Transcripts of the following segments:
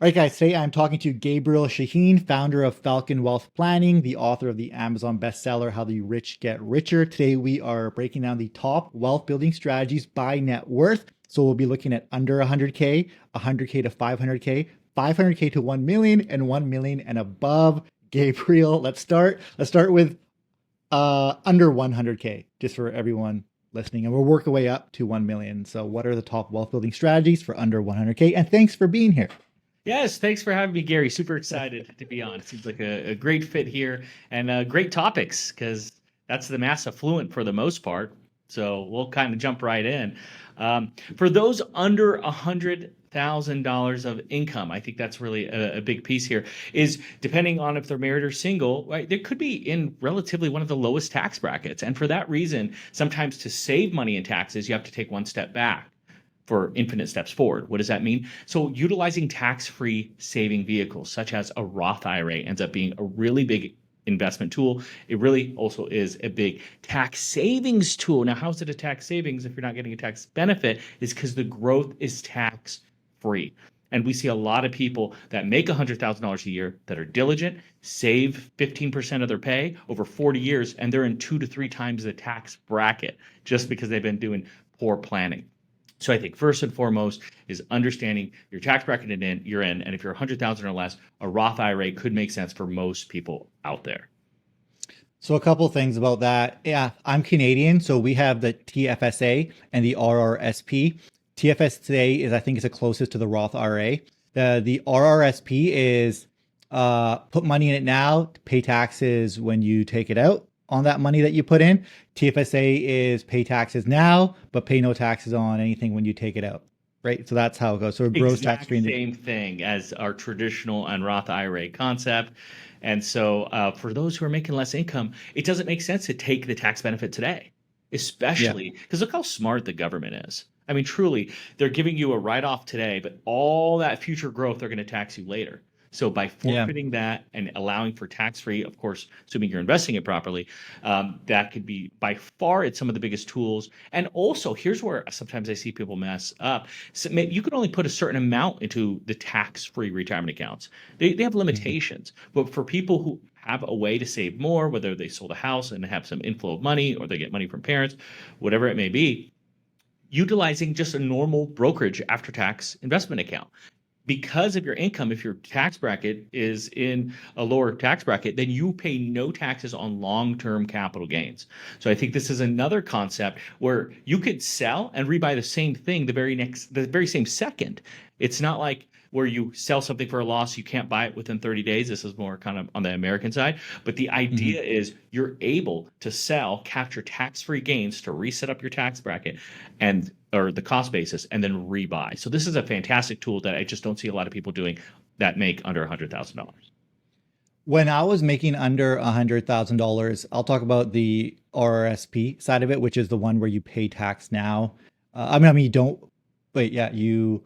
All right, guys, today I'm talking to Gabriel Shahin, founder of Falcon Wealth Planning, the author of the Amazon bestseller, How the Rich Get Richer. Today, we are breaking down the top wealth building strategies by net worth. So we'll be looking at under 100K, 100K to 500K, 500K to 1 million, and 1 million and above. Gabriel, let's start. Let's start with under 100K, just for everyone listening. And we'll work our way up to 1 million. So what are the top wealth building strategies for under 100K? And thanks for being here. Yes, thanks for having me, Gary. Super excited to be on. It seems like a great fit here and great topics because that's the mass affluent for the most part. So we'll kind of jump right in. For those under $100,000 of income, I think that's really a big piece here. Is depending on if they're married or single, right? They could be in relatively one of the lowest tax brackets, and for that reason, sometimes to save money in taxes, you have to take one step back for infinite steps forward. What does that mean? So utilizing tax-free saving vehicles such as a Roth IRA ends up being a really big investment tool. It really also is a big tax savings tool. Now, how is it a tax savings if you're not getting a tax benefit? Is because the growth is tax-free. And we see a lot of people that make $100,000 a year that are diligent, save 15% of their pay over 40 years, and they're in 2 to 3 times the tax bracket just because they've been doing poor planning. So I think first and foremost is understanding your tax bracket you're in, and if you're 100,000 or less, a Roth IRA could make sense for most people out there. So a couple things about that. Yeah, I'm Canadian, so we have the TFSA and the RRSP. TFSA is, I think, is the closest to the Roth IRA. The RRSP is put money in it now, pay taxes when you take it out on that money that you put in. TFSA is pay taxes now, but pay no taxes on anything when you take it out, right? So that's how it goes. So it grows tax free. Same thing as our traditional and Roth IRA concept. And so for those who are making less income, it doesn't make sense to take the tax benefit today, especially because look how smart the government is. I mean, truly, they're giving you a write-off today, but all that future growth, they're going to tax you later. So by forfeiting that and allowing for tax-free, of course, assuming you're investing it properly, that could be by far it's some of the biggest tools. And also, here's where sometimes I see people mess up. So you can only put a certain amount into the tax-free retirement accounts. They have limitations. But for people who have a way to save more, whether they sold a house and have some inflow of money or they get money from parents, whatever it may be, utilizing just a normal brokerage after-tax investment account. Because of your income, if your tax bracket is in a lower tax bracket, then you pay no taxes on long-term capital gains. So I think this is another concept where you could sell and rebuy the same thing the very same second. It's not like where you sell something for a loss, you can't buy it within 30 days. This is more kind of on the American side. But the idea is you're able to sell, capture tax-free gains to reset up your tax bracket or the cost basis, and then rebuy. So this is a fantastic tool that I just don't see a lot of people doing that make under $100,000. When I was making under $100,000, I'll talk about the RRSP side of it, which is the one where you pay tax now. You don't, but yeah, you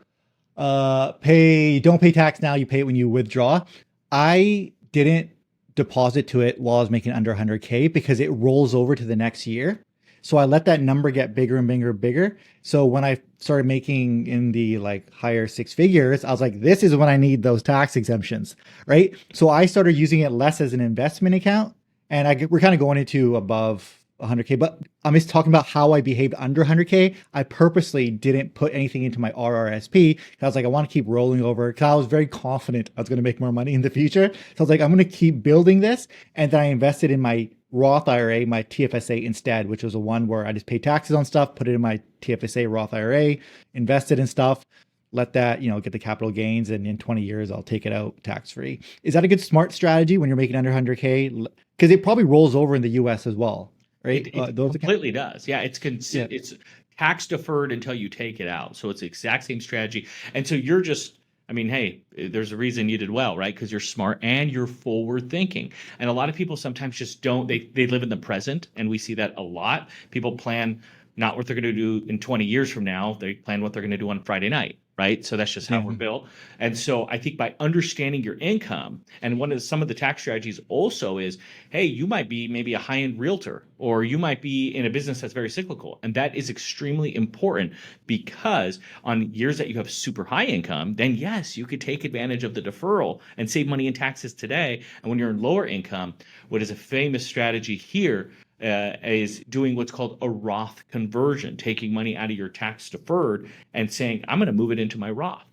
don't pay tax now, you pay it when you withdraw. I didn't deposit to it while I was making under 100K because it rolls over to the next year. So I let that number get bigger and bigger and bigger. So when I started making in the higher 6 figures, I was like, this is when I need those tax exemptions, right? So I started using it less as an investment account, and we're kind of going into above 100K, but I'm just talking about how I behaved under 100K. I purposely didn't put anything into my RRSP because I was like, I want to keep rolling over because I was very confident I was going to make more money in the future. So I was like, I'm going to keep building this. And then I invested in my Roth IRA, my TFSA instead, which was a one where I just pay taxes on stuff, put it in my TFSA Roth IRA, invested in stuff, let that, get the capital gains. And in 20 years, I'll take it out tax free. Is that a good smart strategy when you're making under 100K? Because it probably rolls over in the US as well. Right? It completely does. Yeah, it's tax deferred until you take it out. So it's the exact same strategy. And so you're just, hey, there's a reason you did well, right? Because you're smart and you're forward thinking. And a lot of people sometimes just don't, they live in the present. And we see that a lot. People plan not what they're going to do in 20 years from now. They plan what they're going to do on Friday night. right? So that's just how we're Yeah. built. And so I think by understanding your income, and some of the tax strategies also is, hey, you might be maybe a high-end realtor, or you might be in a business that's very cyclical. And that is extremely important, because on years that you have super high income, then yes, you could take advantage of the deferral and save money in taxes today. And when you're in lower income, what is a famous strategy here is doing what's called a Roth conversion, taking money out of your tax deferred and saying, I'm going to move it into my Roth.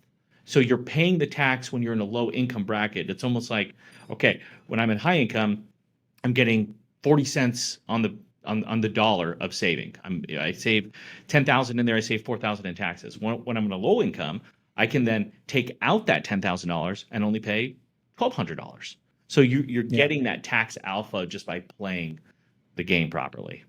So you're paying the tax when you're in a low income bracket. It's almost like, okay, when I'm in high income, I'm getting 40 cents on the dollar of saving. I save 10,000 in there. I save 4,000 in taxes. When I'm in a low income, I can then take out that $10,000 and only pay $1,200. So you're Yeah. getting that tax alpha just by playing the game properly.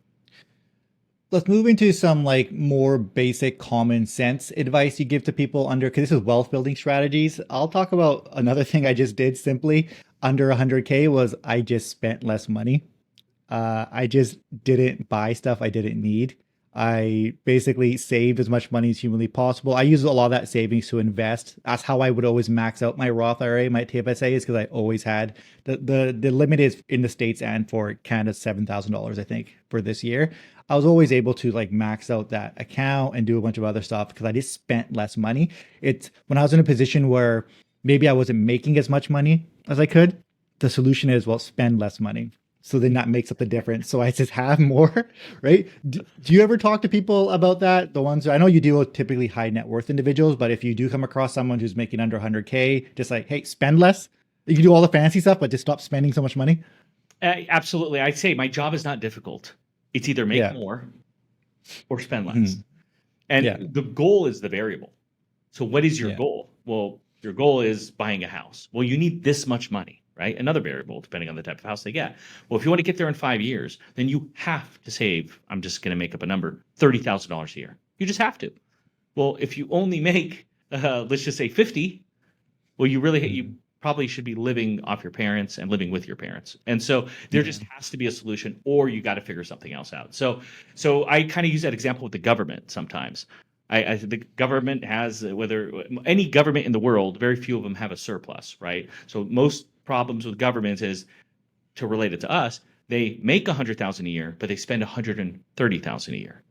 Let's move into some like more basic common sense advice you give to people under, because this is wealth building strategies. I'll talk about another thing I just did simply under 100K was I just spent less money. I just didn't buy stuff I didn't need. I basically saved as much money as humanly possible. I use a lot of that savings to invest. That's how I would always max out my Roth IRA, my TFSA, is because I always had the limit is in the States and for Canada $7,000, I think, for this year. I was always able to like max out that account and do a bunch of other stuff because I just spent less money. It's when I was in a position where maybe I wasn't making as much money as I could. The solution is, well, spend less money. So then that makes up the difference. So I just have more, right? Do you ever talk to people about that? The ones I know you deal with typically high net worth individuals, but if you do come across someone who's making under 100K, just like, hey, spend less. You can do all the fancy stuff, but just stop spending so much money. Absolutely. I'd say my job is not difficult. It's either make Yeah. more or spend less. Mhm. Yeah. And the goal is the variable. So what is your Yeah. goal? Well, your goal is buying a house. Well, you need this much money, right? Another variable, depending on the type of house they get. Well, if you want to get there in 5 years, then you have to save, I'm just going to make up a number, $30,000 a year. You just have to. Well, if you only make, let's just say 50, well, you Mhm. probably should be living off your parents and living with your parents. And so there Yeah. just has to be a solution, or you got to figure something else out. So I kind of use that example with the government sometimes. The government has, whether any government in the world, very few of them have a surplus, right? So most problems with governments is, to relate it to us, they make 100,000 a year, but they spend 130,000 a year.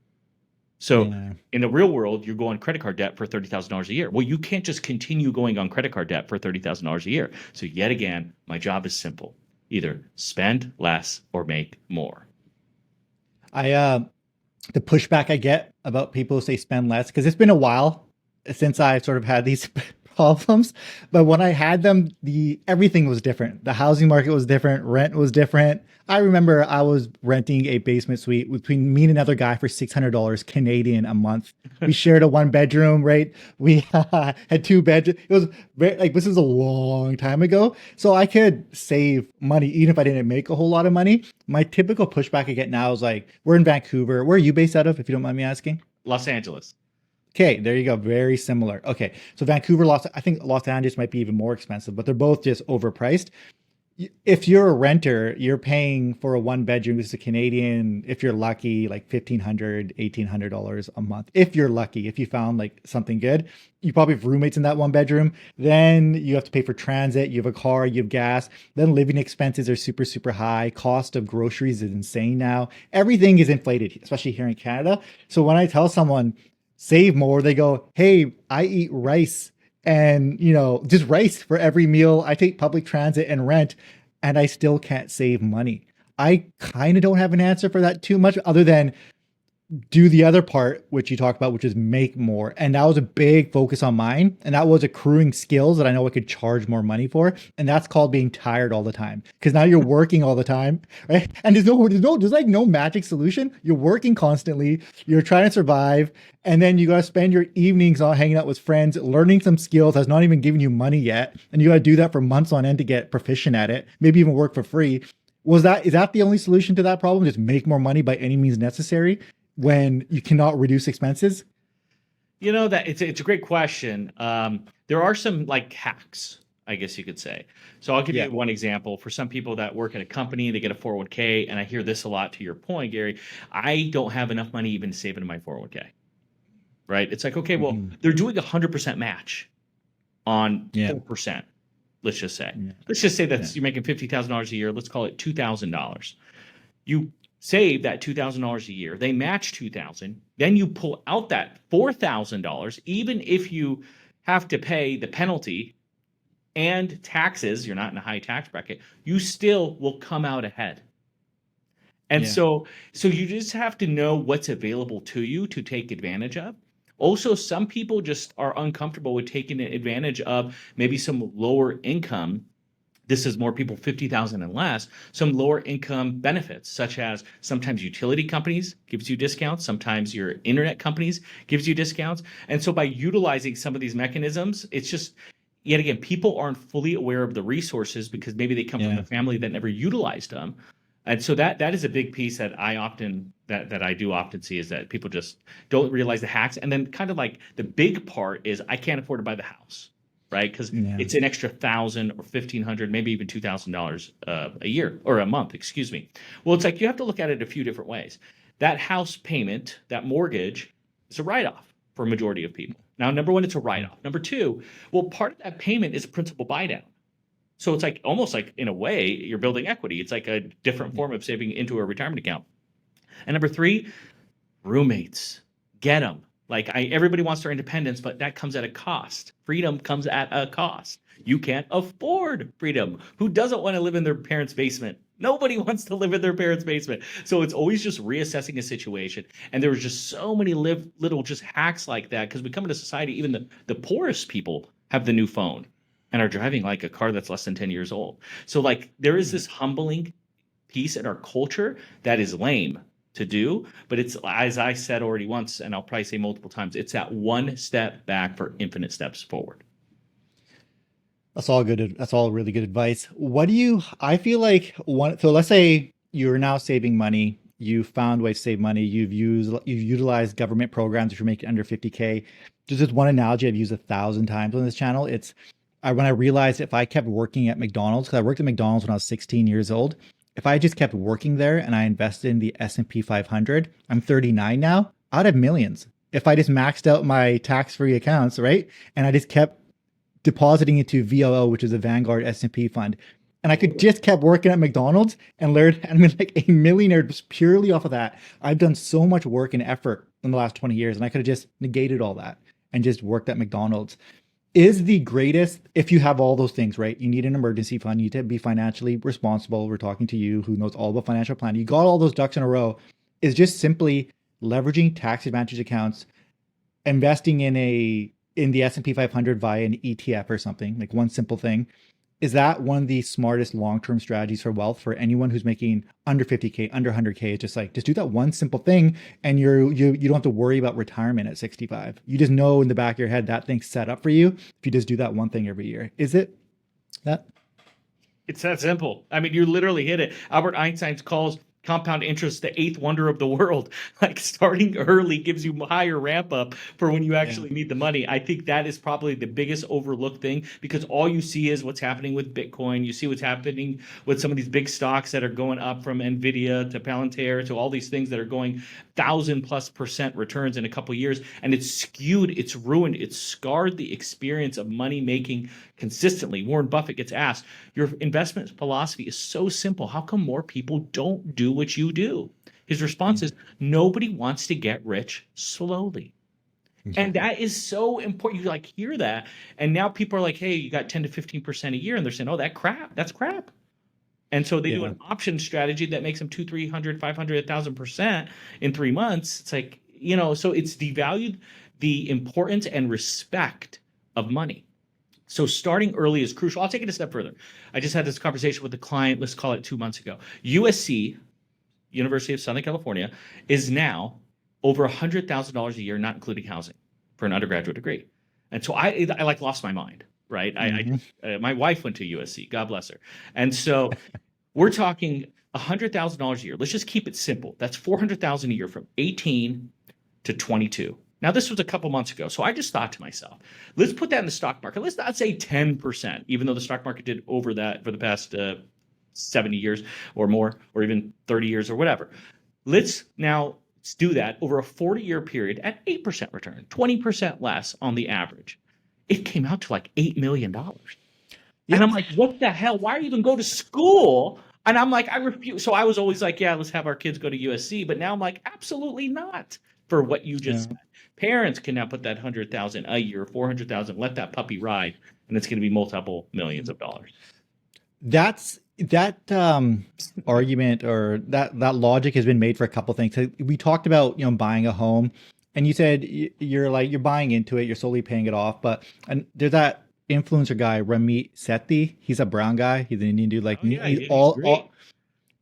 So Yeah. in the real world, you go on credit card debt for $30,000 a year. Well, you can't just continue going on credit card debt for $30,000 a year. So yet again, my job is simple: either spend less or make more. I the pushback I get about people who say spend less, because it's been a while since I've sort of had these problems. But when I had them, the everything was different. The housing market was different, rent was different. I remember I was renting a basement suite between me and another guy for $600 Canadian a month. We shared a one bedroom, right? We had two bedrooms. It was very, like, this is a long time ago. So I could save money even if I didn't make a whole lot of money. My typical pushback I get now is like, we're in Vancouver. Where are you based out of, if you don't mind me asking? Los Angeles. Okay, there you go. Very similar. Okay, so I think Los Angeles might be even more expensive, but they're both just overpriced. If you're a renter, you're paying for a one bedroom. This is a Canadian, if you're lucky, like $1,500, $1,800 a month. If you're lucky, if you found like something good, you probably have roommates in that one bedroom. Then you have to pay for transit. You have a car, you have gas. Then living expenses are super, super high. Cost of groceries is insane now. Everything is inflated, especially here in Canada. So when I tell someone save more, they go, hey, I eat rice and just rice for every meal. I take public transit and rent, and I still can't save money. I kind of don't have an answer for that too much, other than do the other part, which you talked about, which is make more. And that was a big focus on mine. And that was accruing skills that I know I could charge more money for. And that's called being tired all the time. Because now you're working all the time, right? And there's like no magic solution. You're working constantly. You're trying to survive. And then you got to spend your evenings all hanging out with friends, learning some skills that's not even giving you money yet. And you got to do that for months on end to get proficient at it, maybe even work for free. Is that the only solution to that problem? Just make more money by any means necessary when you cannot reduce expenses? That it's a great question. There are some like hacks, I guess you could say. So I'll give Yeah. you one example. For some people that work at a company, they get a 401k, and I hear this a lot. To your point, Gary, I don't have enough money even to save into my 401k. right? It's like, okay, well, Mhm. they're doing 100% match on Yeah. 4%. Let's just say. Yeah. Let's just say Yeah. that's you're making $50,000 a year. Let's call it $2,000. You save that $2,000 a year. They match 2,000. Then you pull out that $4,000. Even if you have to pay the penalty and taxes, you're not in a high tax bracket, you still will come out ahead. And Yeah. so you just have to know what's available to you to take advantage of. Also, some people just are uncomfortable with taking advantage of maybe some lower income. This is more people 50,000 and less, some lower income benefits, such as sometimes utility companies gives you discounts, sometimes your internet companies gives you discounts. And so by utilizing some of these mechanisms, it's just yet again, people aren't fully aware of the resources because maybe they come from a Yeah. family that never utilized them. And so that is a big piece that I do often see is that people just don't realize the hacks. And then kind of like the big part is I can't afford to buy the house, right? Because Yeah. it's an extra 1,000 or 1,500, maybe even $2,000 a year or a month, excuse me. Well, it's like you have to look at it a few different ways. That house payment, that mortgage, is a write-off for a majority of people. Now, number one, it's a write-off. Number two, well, part of that payment is a principal buy down. So it's like almost like in a way you're building equity. It's like a different Yeah. form of saving into a retirement account. And number three, roommates. Get them. Everybody wants their independence, but that comes at a cost. Freedom comes at a cost. You can't afford freedom. Who doesn't want to live in their parents' basement? Nobody wants to live in their parents' basement. So it's always just reassessing a situation. And there was just so many little just hacks like that because we come into society, even the poorest people have the new phone and are driving like a car that's less than 10 years old. So like there is this humbling piece in our culture that is lame to do, but it's as I said already once, and I'll probably say multiple times, it's that one step back for infinite steps forward. That's all good. That's all really good advice. What do you, I feel like one, so let's say you're now saving money. You found ways to save money. You've utilized government programs if you're making under 50K. Just this one analogy I've used 1,000 times on this channel. When I realized if I kept working at McDonald's, because I worked at McDonald's when I was 16 years old, if I just kept working there and I invested in the S&P 500, I'm 39 now, I'd have millions. If I just maxed out my tax-free accounts, right? And I just kept depositing into VLO, which is a Vanguard S&P fund. And I could just kept working at McDonald's and learned and been like a millionaire just purely off of that. I've done so much work and effort in the last 20 years, and I could have just negated all that and just worked at McDonald's. Is the greatest, if you have all those things, right? You need an emergency fund, you need to be financially responsible. We're talking to you who knows all about financial planning. You got all those ducks in a row. Is just simply leveraging tax advantage accounts, investing in the S&P 500 via an ETF or something, like one simple thing. Is that one of the smartest long-term strategies for wealth for anyone who's making under 50K, under 100K? It's just like, just do that one simple thing and you don't have to worry about retirement at 65. You just know in the back of your head that thing's set up for you if you just do that one thing every year. Is it that? It's that simple. I mean, you literally hit it. Albert Einstein calls compound interest the eighth wonder of the world. Like starting early gives you higher ramp up for when you Yeah. actually need the money. I think that is probably the biggest overlooked thing because all you see is what's happening with Bitcoin. You see what's happening with some of these big stocks that are going up from Nvidia to Palantir to all these things that are going 1,000+% returns in a couple of years. And it's skewed, it's ruined, it's scarred the experience of money making consistently. Warren Buffett gets asked, your investment philosophy is so simple. How come more people don't do what you do? His response is nobody wants to get rich slowly. And Yeah. that is so important. You like hear that. And now people are like, hey, you got 10 to 15% a year. And they're saying, oh, that's crap. And so they do Yeah. an option strategy that makes them 200, 300, 500, 1,000% in 3 months. It's like, so it's devalued the importance and respect of money. So starting early is crucial. I'll take it a step further. I just had this conversation with a client, let's call it 2 months ago. USC, University of Southern California, is now over $100,000 a year, not including housing, for an undergraduate degree. And so I like lost my mind, right? Mhm. My wife went to USC, God bless her. And so we're talking $100,000 a year. Let's just keep it simple. That's 400,000 a year from 18 to 22. Now, this was a couple months ago. So I just thought to myself, let's put that in the stock market. Let's not say 10%, even though the stock market did over that for the past 70 years or more, or even 30 years or whatever. Let's now do that over a 40-year period at 8% return, 20% less on the average. It came out to like $8 million. And Yeah. I'm like, what the hell? Why are you even go to school? And I'm like, I refuse. So I was always like, yeah, let's have our kids go to USC. But now I'm like, absolutely not for what you just Yeah. said. Parents can now put that 100,000 a year, 400,000, let that puppy ride, and it's going to be multiple millions of dollars. That's that argument, or that logic has been made for a couple things. So we talked about, buying a home, and you said you're buying into it, you're slowly paying it off. But and there's that influencer guy, Ramit Sethi. He's a brown guy. He's an Indian dude. Like Oh yeah, he, he's great.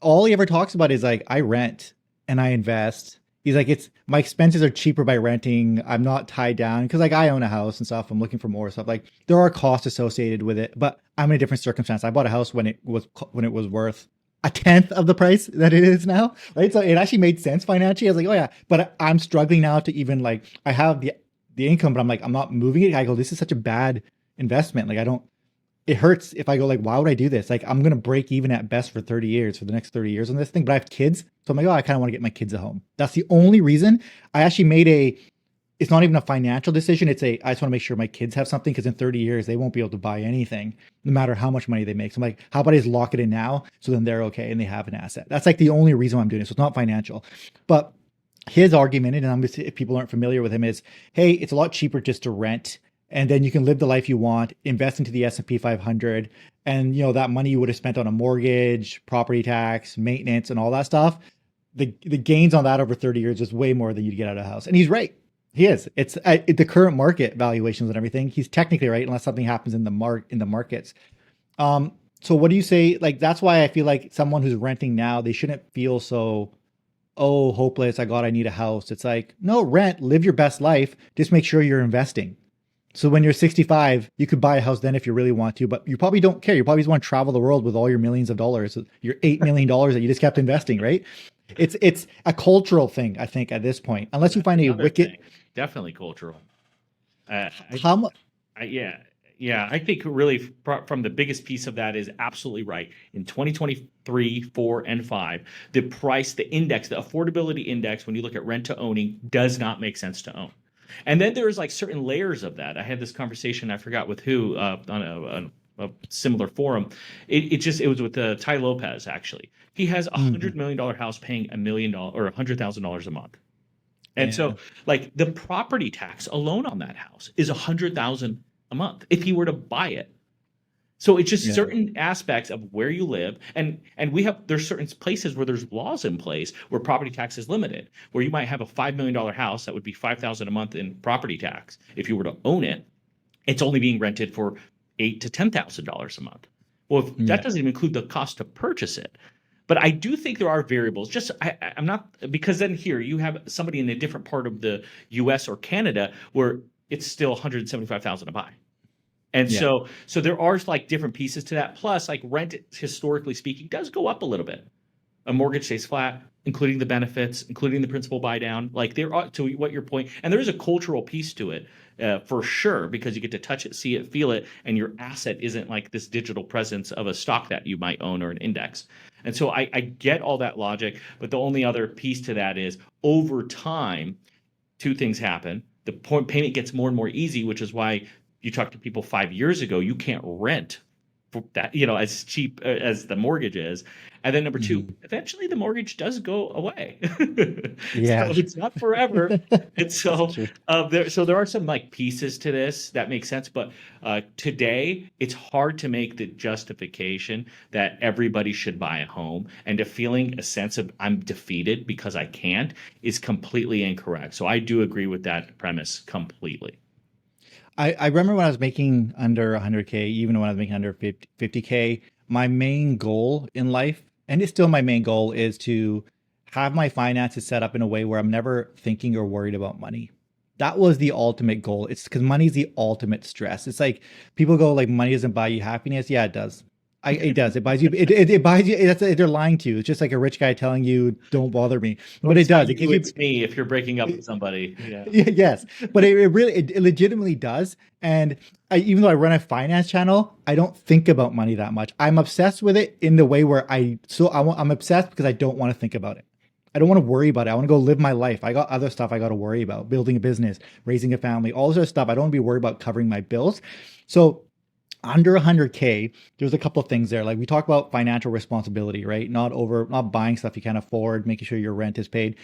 all he ever talks about is like, I rent and I invest. He's like, it's my expenses are cheaper by renting. I'm not tied down because like I own a house and stuff. I'm looking for more stuff. Like there are costs associated with it, but I'm in a different circumstance. I bought a house when it was worth a tenth of the price that it is now, right? So it actually made sense financially. I was like, oh yeah, but I'm struggling now to even like, I have the income, but I'm like, I'm not moving it. I go, this is such a bad investment. Like I don't, it hurts if I go like, why would I do this? Like I'm gonna break even at best for 30 years, for the next 30 years on this thing. But I have kids, so I'm like, oh, I kind of want to get my kids a home. That's the only reason. I actually made it's not even a financial decision. I just want to make sure my kids have something, because in 30 years they won't be able to buy anything, no matter how much money they make. So I'm like, how about I just lock it in now, so then they're okay and they have an asset. That's like the only reason why I'm doing it. So it's not financial. But his argument, and I'm just, if people aren't familiar with him, is, hey, it's a lot cheaper just to rent, and then you can live the life you want, invest into the S&P 500, and that money you would have spent on a mortgage, property tax, maintenance, and all that stuff, the gains on that over 30 years is way more than you'd get out of a house. And he's right. He is. It's the current market valuations and everything. He's technically right, unless something happens in the markets. So what do you say? Like, that's why I feel like someone who's renting now, they shouldn't feel so, oh, hopeless. I need a house. It's like, no, rent, live your best life. Just make sure you're investing. So when you're 65, you could buy a house then if you really want to, but you probably don't care. You probably just want to travel the world with all your millions of dollars, your $8 million that you just kept investing, right? It's a cultural thing, I think, at this point, unless you find a Another wicked. thing, definitely cultural. Uh, How much? yeah. I think really from the biggest piece of that is absolutely right. In 2023, 4, and 5, the price, the index, the affordability index, when you look at rent to owning, does not make sense to own. And then there's like certain layers of that. I had this conversation, I forgot with who, on a similar forum. It was with Ty Lopez, actually. He has $100 million house paying $1 million or $100,000 a month. And Yeah. so like the property tax alone on that house is $100,000 a month if he were to buy it. So it's just Yeah. certain aspects of where you live, and there's certain places where there's laws in place where property tax is limited, where you might have a $5 million house that would be $5,000 a month in property tax. If you were to own it, it's only being rented for $8,000 to $10,000 a month. Well, if that Yeah. doesn't even include the cost to purchase it. But I do think there are variables. Just I'm not, because then here you have somebody in a different part of the U.S. or Canada where it's still $175,000 to buy. And Yeah. so there are like different pieces to that. Plus, like rent, historically speaking, does go up a little bit. A mortgage stays flat, including the benefits, including the principal buy down. Like there are, to what your point, and there is a cultural piece to it, for sure, because you get to touch it, see it, feel it, and your asset isn't like this digital presence of a stock that you might own or an index. And so I get all that logic, but the only other piece to that is over time, two things happen. The payment gets more and more easy, which is why you talk to people 5 years ago, you can't rent for that, as cheap as the mortgage is. And then number two, eventually the mortgage does go away. Yeah. So it's not forever. And so True. there are some like pieces to this that make sense. But today it's hard to make the justification that everybody should buy a home, and to feeling a sense of I'm defeated because I can't is completely incorrect. So I do agree with that premise completely. I remember when I was making under 100K, even when I was making under 50K, my main goal in life, and it's still my main goal, is to have my finances set up in a way where I'm never thinking or worried about money. That was the ultimate goal. It's because money is the ultimate stress. It's like people go like, money doesn't buy you happiness. Yeah, it does. It does. It buys you. It buys you. They're lying to you. It's just like a rich guy telling you, "Don't bother me," but it does. It gives you. It's me if you're breaking up with somebody. Yeah. Yes, but it legitimately does. And even though I run a finance channel, I don't think about money that much. I'm obsessed with it in the way where I'm obsessed because I don't want to think about it. I don't want to worry about it. I want to go live my life. I got other stuff I got to worry about, building a business, raising a family, all this other stuff. I don't want to be worried about covering my bills. So under 100K, there's a couple of things there. Like we talk about financial responsibility, right? Not buying stuff you can't afford, making sure your rent is paid.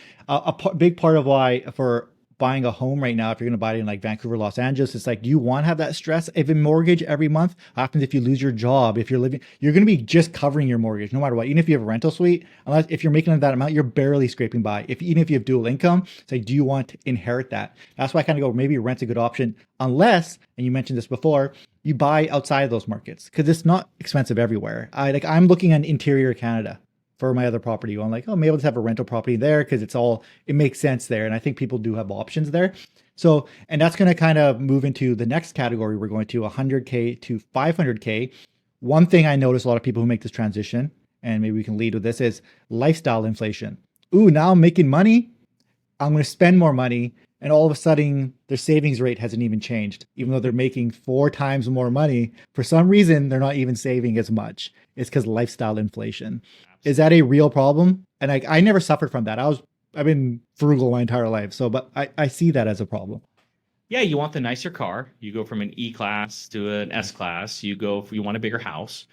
Big part of why for buying a home right now, if you're going to buy it in like Vancouver, Los Angeles, it's like, do you want to have that stress? If a mortgage every month happens, if you lose your job, if you're living, you're going to be just covering your mortgage no matter what. Even if you have a rental suite, unless if you're making that amount, you're barely scraping by. Even if you have dual income, it's like, do you want to inherit that? That's why I kind of go, maybe rent's a good option, unless, and you mentioned this before, you buy outside of those markets because it's not expensive everywhere. I'm looking at interior Canada for my other property. I'm like, oh, maybe I'll just have a rental property there because it makes sense there. And I think people do have options there. So, and that's going to kind of move into the next category. We're going to 100K to 500K. One thing I notice a lot of people who make this transition, and maybe we can lead with this, is lifestyle inflation. Ooh, now I'm making money. I'm going to spend more money. And all of a sudden, their savings rate hasn't even changed, even though they're making 4 times more money. For some reason, they're not even saving as much. It's because lifestyle inflation. Is that a real problem? And I never suffered from that. I've been frugal my entire life. So, but I see that as a problem. Yeah, you want the nicer car. You go from an E class to an S class. You want a bigger house.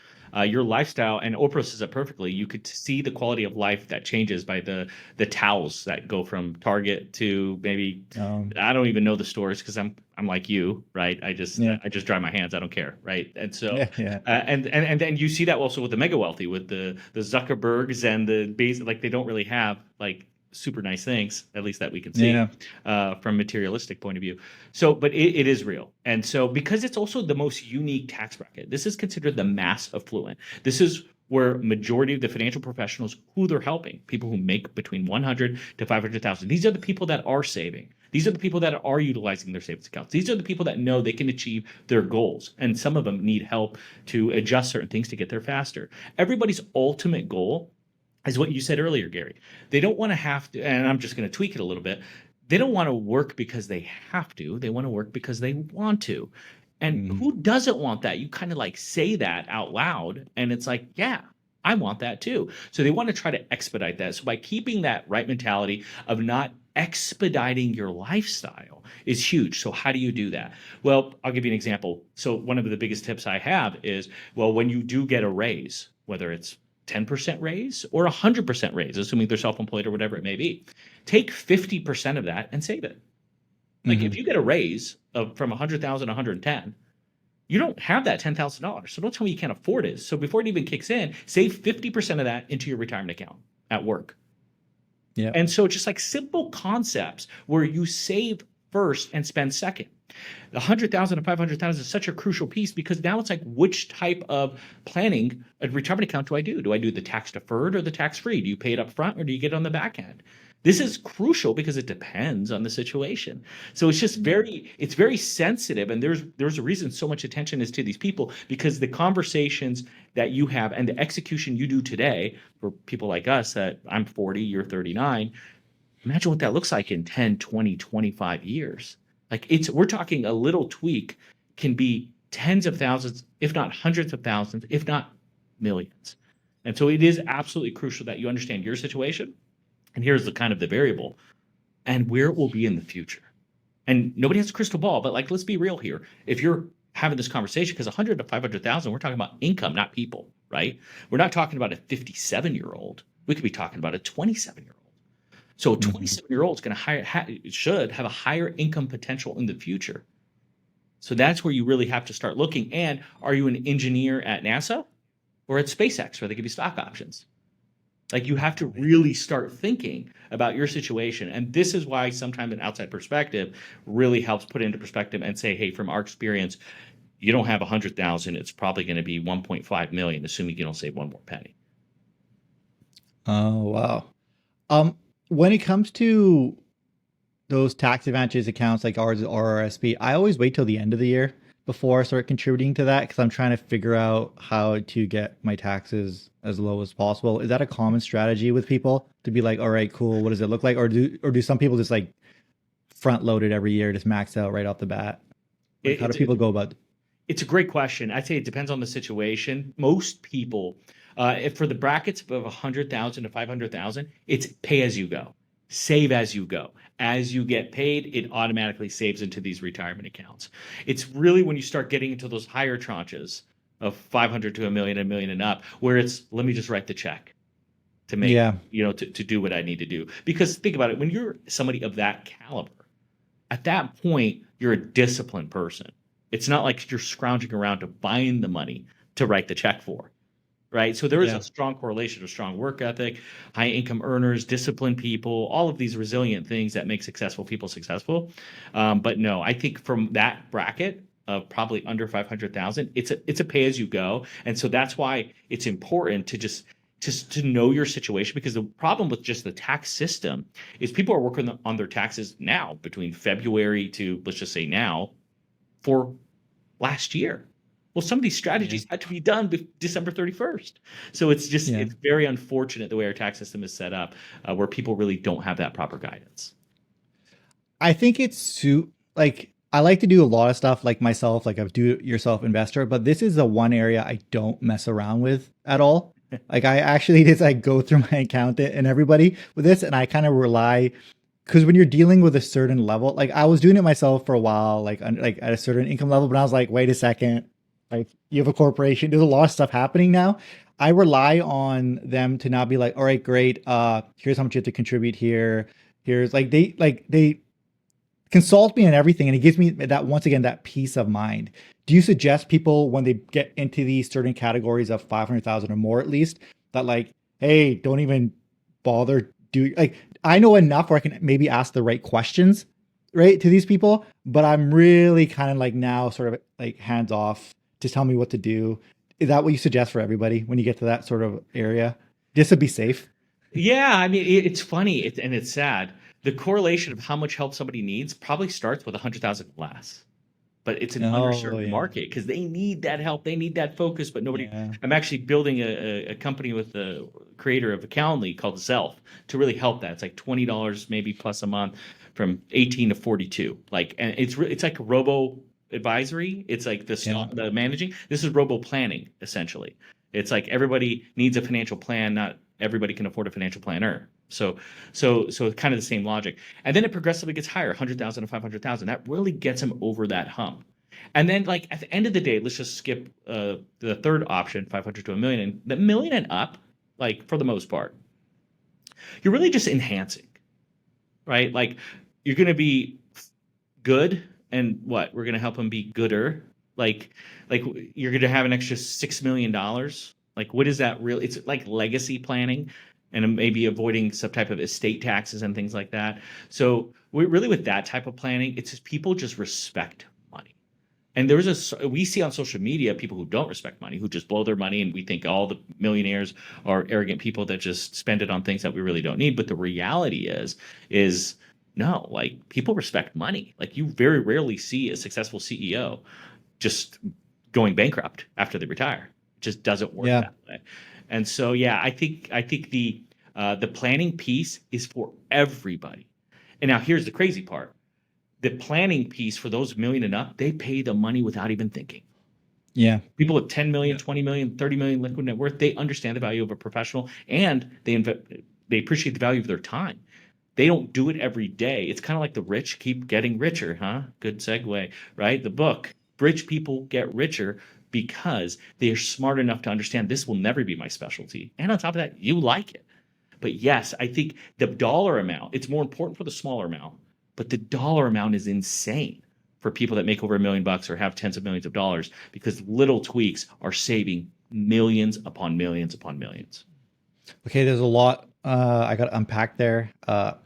Your lifestyle, and Oprah says it perfectly. You could see the quality of life that changes by the towels that go from Target to maybe I don't even know the stores because I'm like you, right? Yeah, I just dry my hands. I don't care, right? And so yeah, yeah, and then you see that also with the mega wealthy, with the Zuckerbergs and the base, like they don't really have like super nice things, at least that we can see yeah. from materialistic point of view. So, but it is real. And so because it's also the most unique tax bracket, this is considered the mass affluent. This is where majority of the financial professionals who they're helping, people who make between 100 to 500,000. These are the people that are saving. These are the people that are utilizing their savings accounts. These are the people that know they can achieve their goals. And some of them need help to adjust certain things to get there faster. Everybody's ultimate goal is what you said earlier, Gary. They don't want to have to, and I'm just going to tweak it a little bit. They don't want to work because they have to. They want to work because they want to. And Mhm. who doesn't want that? You kind of like say that out loud, and it's like, yeah, I want that too. So they want to try to expedite that. So by keeping that right mentality of not expediting your lifestyle is huge. So how do you do that? Well, I'll give you an example. So one of the biggest tips I have is, well, when you do get a raise, whether it's 10% raise or 100% raise, assuming they're self-employed or whatever it may be, take 50% of that and save it. Like if Mhm. you get a raise of from 100,000 to 110, you don't have that $10,000. So don't tell me you can't afford it. So before it even kicks in, save 50% of that into your retirement account at work. Yeah. And so just like simple concepts where you save first and spend second. The 100,000 to 500,000 is such a crucial piece because now it's like, which type of planning a retirement account do I do? Do I do the tax deferred or the tax free? Do you pay it up front or do you get it on the back end? This is crucial because it depends on the situation. So it's very sensitive, and there's a reason so much attention is to these people because the conversations that you have and the execution you do today for people like us that I'm 40, you're 39, imagine what that looks like in 10, 20, 25 years. Like we're talking a little tweak can be tens of thousands, if not hundreds of thousands, if not millions. And so it is absolutely crucial that you understand your situation. And here's the kind of the variable and where it will be in the future. And nobody has a crystal ball, but like, let's be real here. If you're having this conversation, because 100 to 500,000, we're talking about income, not people, right? We're not talking about a 57-year-old. We could be talking about a 27-year-old. So a Mhm. 27-year-old is going to should have a higher income potential in the future. So that's where you really have to start looking. And are you an engineer at NASA or at SpaceX where they give you stock options? Like you have to really start thinking about your situation. And this is why sometimes an outside perspective really helps put it into perspective and say, hey, from our experience, you don't have 100,000. It's probably going to be 1.5 million, assuming you don't save one more penny. Oh, wow. Um, when it comes to those tax advantage accounts like ours or RRSP, I always wait till the end of the year before I start contributing to that because I'm trying to figure out how to get my taxes as low as possible. Is that a common strategy with people to be like, all right, cool, what does it look like? Or do some people just like front load it every year, just max out right off the bat? It, Like how do it's people go about It's a great question. I'd say it depends on the situation. Most people, If for the brackets of 100,000 to 500,000, it's pay as you go, save as you go. As you get paid, it automatically saves into these retirement accounts. It's really when you start getting into those higher tranches of 500 to a million and up, where it's let me just write the check to make, Yeah. to do what I need to do. Because think about it, when you're somebody of that caliber, at that point, you're a disciplined person. It's not like you're scrounging around to find the money to write the check for, right? So there is a Yeah. strong correlation of strong work ethic, high income earners, disciplined people, all of these resilient things that make successful people successful. But no, I think from that bracket of probably under 500,000, it's a pay as you go, and so that's why it's important to just to know your situation, because the problem with just the tax system is people are working on their taxes now between February to, let's just say now, for last year. Well, some of these Yeah. strategies had to be done December 31st. So Yeah. it's very unfortunate the way our tax system is set up, where people really don't have that proper guidance. I think like I like to do a lot of stuff like myself, like a do-it-yourself investor, but this is the one area I don't mess around with at all. Like I actually just like go through my accountant and everybody with this, and I kind of rely because when you're dealing with a certain level, like I was doing it myself for a while, like at a certain income level, but I was like, wait a second, like you have a corporation, there's a lot of stuff happening now. I rely on them to not be like, all right, great, here's how much you have to contribute here. Here's like they consult me on everything, and it gives me that, once again, that peace of mind. Do you suggest people when they get into these certain categories of 500,000 or more, at least, that like, hey, don't even bother doing, like, I know enough where I can maybe ask the right questions, right, to these people, but I'm really kind of like now sort of like hands off, just tell me what to do. Is that what you suggest for everybody when you get to that sort of area, just to be safe? Yeah, I mean, it's funny, and it's sad. The correlation of how much help somebody needs probably starts with 100,000 less, but it's an Oh underserved yeah. market because they need that help, they need that focus, but nobody. Yeah. I'm actually building a company with the creator of a Calendly called Zelf to really help that. It's like $20 maybe plus a month from 18 to 42. Like, and it's like robo advisory. It's like Yeah. the managing. This is robo planning essentially. It's like everybody needs a financial plan, not everybody can afford a financial planner. So kind of the same logic. And then it progressively gets higher, 100,000 to 500,000. That really gets them over that hump. And then, like, at the end of the day, let's just skip the third option, 500 to a million. And the million and up, like, for the most part, you're really just enhancing, right? Like, you're going to be good, and what? We're going to help them be gooder. Like, like you're going to have an extra $6 million. Like, what is that really? It's like legacy planning, and maybe avoiding some type of estate taxes and things like that. So we really, with that type of planning, it's just people just respect money. And we see on social media people who don't respect money, who just blow their money, and we think all the millionaires are arrogant people that just spend it on things that we really don't need. But the reality is no, like, people respect money. Like, you very rarely see a successful CEO just going bankrupt after they retire. It just doesn't work Yeah. that way. And so, yeah, I think the planning piece is for everybody. And now here's the crazy part: the planning piece for those million and up, they pay the money without even thinking. Yeah. People with 10 million, Yeah. 20 million, 30 million liquid net worth, they understand the value of a professional, and they appreciate the value of their time. They don't do it every day. It's kind of like the rich keep getting richer, huh? Good segue, right? The book, Rich People Get Richer, because they are smart enough to understand this will never be my specialty. And on top of that, you like it. But yes, I think the dollar amount, it's more important for the smaller amount, but the dollar amount is insane for people that make over $1 million or have tens of millions of dollars, because little tweaks are saving millions upon millions upon millions. Okay, there's a lot I got to unpack there.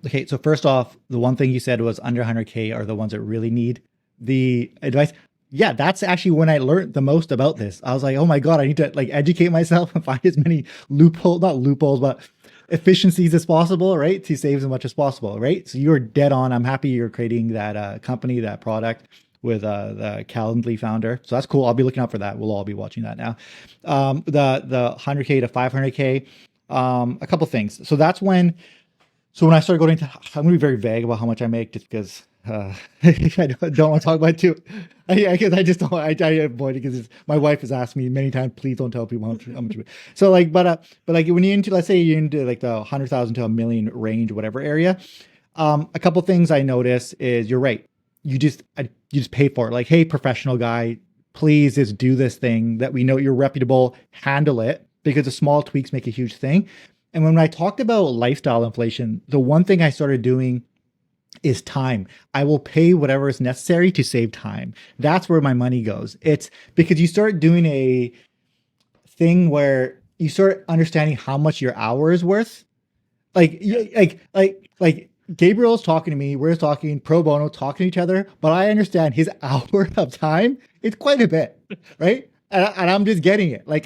Okay, so first off, the one thing you said was under 100K are the ones that really need the advice. Yeah, that's actually when I learned the most about this. I was like, oh my God, I need to like educate myself and find as many not loopholes, but efficiencies as possible, right? To save as much as possible, right? So you're dead on. I'm happy you're creating that company, that product with the Calendly founder. So that's cool. I'll be looking out for that. We'll all be watching that now. The 100K to 500K, a couple things. So when I started going to, I'm going to be very vague about how much I make, just because I don't want to talk about it too. Because I just don't. I avoid it because my wife has asked me many times. Please don't tell people how much. So like, but like when you're into, let's say you're into like the 100,000 to a million range, whatever area. A couple things I notice is you're right. You just pay for it. Like, hey, professional guy, please just do this thing that we know you're reputable. Handle it because the small tweaks make a huge thing. And when I talked about lifestyle inflation, the one thing I started doing is time. I will pay whatever is necessary to save time. That's where my money goes. It's because you start doing a thing where you start understanding how much your hour is worth. Like Gabriel's talking to me, we're talking pro bono, talking to each other, but I understand his hour of time is quite a bit, right? And I'm just getting it. Like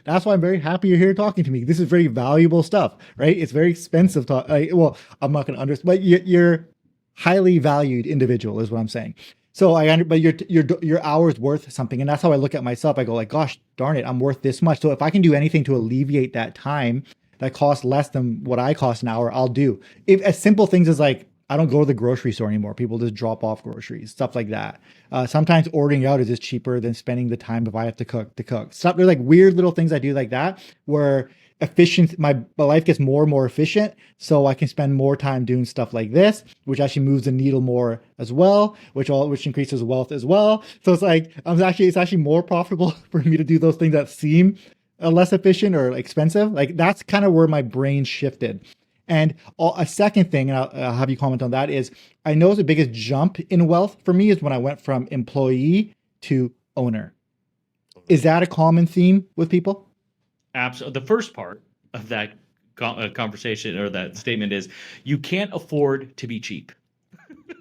that's why I'm very happy you're here talking to me. This is very valuable stuff, right? It's very expensive. Well, I'm not going to understand, but you're highly valued individual, is what I'm saying. So but your hour's worth something, and that's how I look at myself. I go like, gosh, darn it, I'm worth this much. So if I can do anything to alleviate that time that costs less than what I cost an hour, I'll do. If as simple things as like I don't go to the grocery store anymore. People just drop off groceries, stuff like that. Sometimes ordering out is just cheaper than spending the time if I have to cook. Stuff there's like weird little things I do like that where efficient my life gets more and more efficient, so I can spend more time doing stuff like this, which actually moves the needle more as well, which increases wealth as well. So it's like it's actually more profitable for me to do those things that seem less efficient or expensive. Like that's kind of where my brain shifted. And a second thing, and I'll have you comment on that, is I know the biggest jump in wealth for me is when I went from employee to owner. Is that a common theme with people? Absolutely. The first part of that conversation or that statement is you can't afford to be cheap.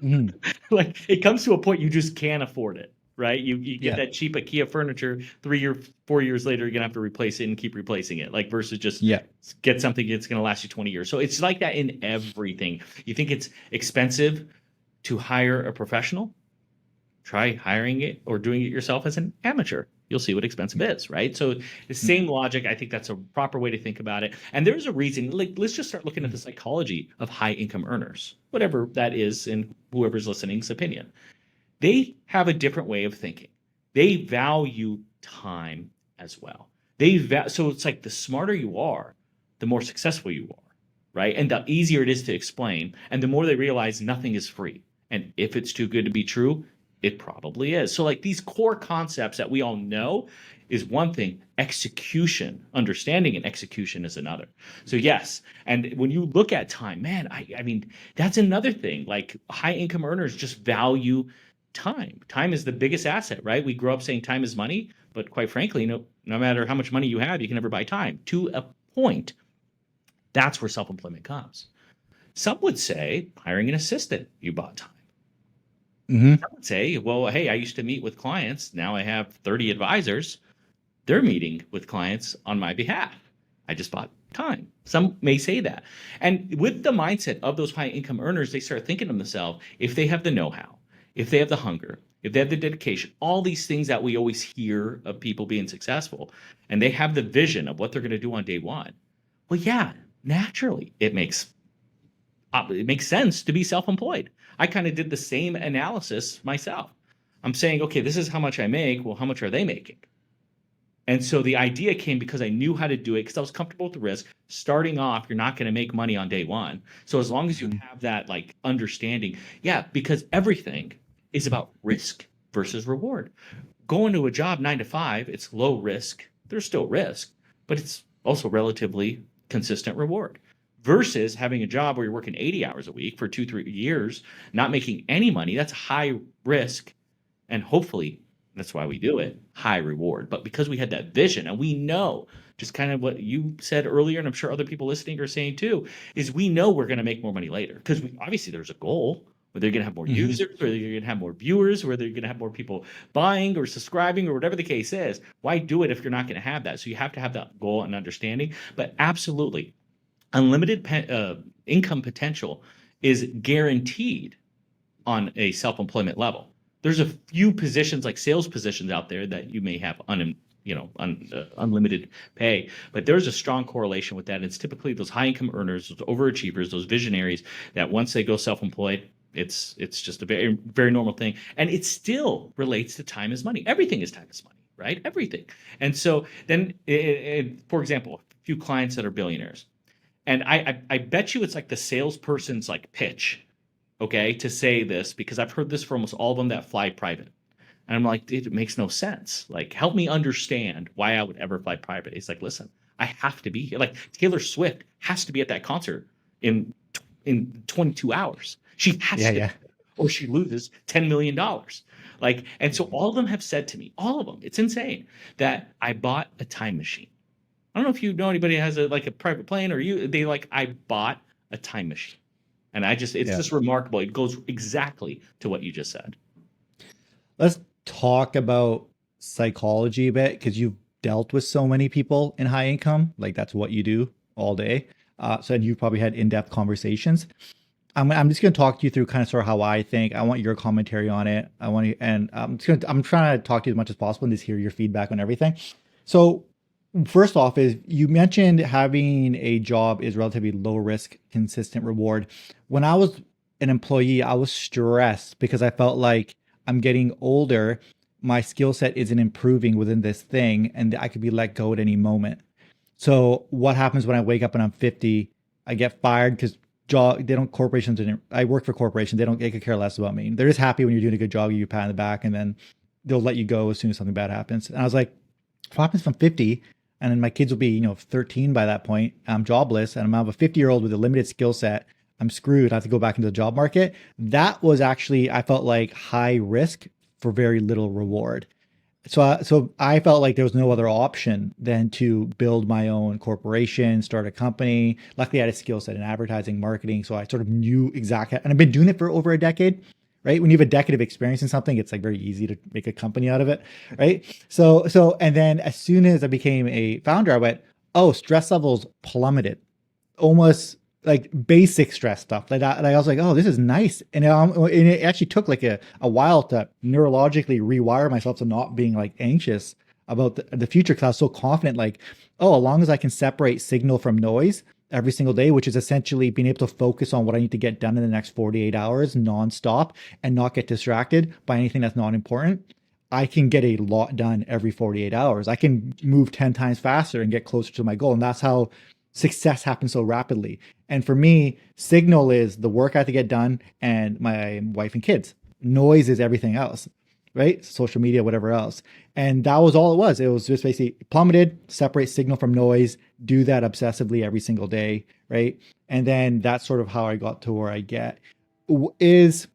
Mhm. Like it comes to a point you just can't afford it, right? You get Yeah. that cheap IKEA furniture, 4 years later, you're gonna have to replace it and keep replacing it. Like versus just Yeah. get something that's gonna last you 20 years. So it's like that in everything. You think it's expensive to hire a professional? Try hiring it or doing it yourself as an amateur. You'll see what expensive is, right? So the same logic, I think that's a proper way to think about it. And there's a reason, like, let's just start looking at the psychology of high income earners, whatever that is in whoever's listening's opinion. They have a different way of thinking. They value time as well. So it's like the smarter you are, the more successful you are, right? And the easier it is to explain, and the more they realize nothing is free. And if it's too good to be true, it probably is. So like these core concepts that we all know is one thing, execution, understanding and execution is another. So yes, and when you look at time, man, I mean that's another thing. Like high income earners just value time. Time is the biggest asset, right? We grow up saying time is money, but quite frankly, no matter how much money you have, you can never buy time. To a point, that's where self-employment comes. Some would say hiring an assistant, you bought time. Hmm. I would say, well, hey, I used to meet with clients. Now I have 30 advisors. They're meeting with clients on my behalf. I just bought time. Some may say that. And with the mindset of those high income earners, they start thinking to themselves, if they have the know how, if they have the hunger, if they have the dedication, all these things that we always hear of people being successful, and they have the vision of what they're going to do on day one, well, yeah, naturally, it makes sense to be self-employed. I kind of did the same analysis myself. I'm saying, okay, this is how much I make. Well, how much are they making? And so the idea came because I knew how to do it because I was comfortable with the risk. Starting off, you're not going to make money on day one. So as long as you have that like understanding, yeah, because everything is about risk versus reward. Going to a job 9 to 5, it's low risk. There's still risk, but it's also relatively consistent reward versus having a job where you're working 80 hours a week for 2, 3 years, not making any money. That's high risk. And hopefully that's why we do it, high reward. But because we had that vision and we know just kind of what you said earlier, and I'm sure other people listening are saying too, is we know we're going to make more money later because obviously there's a goal. Whether you're going to have more Hmm. users, whether you're going to have more viewers, whether you're going to have more people buying or subscribing or whatever the case is, why do it if you're not going to have that? So you have to have that goal and understanding. But absolutely, unlimited income potential is guaranteed on a self-employment level. There's a few positions like sales positions out there that you may have unlimited pay, but there's a strong correlation with that. It's typically those high income earners, those overachievers, those visionaries that once they go self-employed, It's just a very very normal thing, and it still relates to time is money. Everything is time is money, right? Everything. And so then, for example, a few clients that are billionaires, and I bet you it's like the salesperson's like pitch, okay, to say this because I've heard this from almost all of them that fly private. And I'm like, dude, it makes no sense. Like, help me understand why I would ever fly private. It's like, listen, I have to be here. Like Taylor Swift has to be at that concert in in 22 hours. She has Yeah, to, yeah. or she loses $10 million. Like, and so all of them have said to me, all of them, it's insane that I bought a time machine. I don't know if you know anybody who has a like a private plane or you. They like, I bought a time machine, and I just, it's Yeah. just remarkable. It goes exactly to what you just said. Let's talk about psychology a bit because you've dealt with so many people in high income. Like that's what you do all day. So and you've probably had in-depth conversations. I'm just going to talk to you through kind of sort of how I think. I want your commentary on it. I want you, and I'm trying to talk to you as much as possible and just hear your feedback on everything. So first off is you mentioned having a job is relatively low risk, consistent reward. When I was an employee, I was stressed because I felt like I'm getting older. My skill set isn't improving within this thing and I could be let go at any moment. So what happens when I wake up and I'm 50? I get fired because they don't corporations didn't. I work for corporations. They could care less about me. They're just happy when you're doing a good job. You pat on the back, and then they'll let you go as soon as something bad happens. And I was like, what happens if I'm 50? And then my kids will be 13 by that point. I'm jobless, and I'm have a 50-year-old with a limited skill set. I'm screwed. I have to go back into the job market. That was actually I felt like high risk for very little reward. So I felt like there was no other option than to build my own corporation, start a company. Luckily, I had a skill set in advertising, marketing, so I sort of knew exactly. And I've been doing it for over a decade, right? When you have a decade of experience in something, it's like very easy to make a company out of it, right? And then as soon as I became a founder, I went, oh, stress levels plummeted almost like basic stress stuff. I was like, oh, this is nice. And it actually took like a while to neurologically rewire myself to not being like anxious about the future because I was so confident, like, oh, as long as I can separate signal from noise every single day, which is essentially being able to focus on what I need to get done in the next 48 hours nonstop and not get distracted by anything that's not important. I can get a lot done every 48 hours. I can move 10 times faster and get closer to my goal. And that's how success happens so rapidly. And for me, signal is the work I have to get done and my wife and kids. Noise is everything else, right? Social media, whatever else. And that was all it was. It was just basically plummeted, separate signal from noise, do that obsessively every single day, right? And then that's sort of how I got to where I get. Is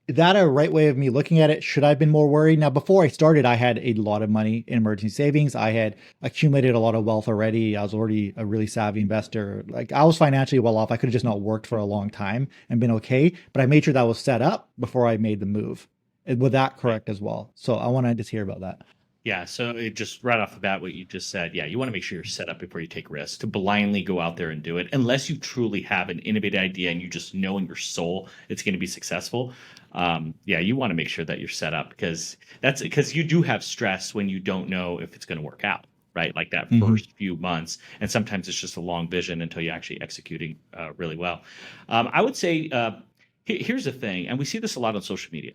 that a right way of me looking at it? Should I have been more worried? Now, before I started, I had a lot of money in emergency savings. I had accumulated a lot of wealth already. I was already a really savvy investor. Like I was financially well off. I could have just not worked for a long time and been okay. But I made sure that was set up before I made the move. Was that correct as well? So I want to just hear about that. Yeah, so it just right off the bat, what you just said, yeah, you want to make sure you're set up before you take risks to blindly go out there and do it, unless you truly have an innovative idea and you just know in your soul it's going to be successful. Yeah, you want to make sure that you're set up because you do have stress when you don't know if it's going to work out, right? Like that Mm-hmm. first few months, and sometimes it's just a long vision until you're actually executing really well. I would say here's the thing, and we see this a lot on social media.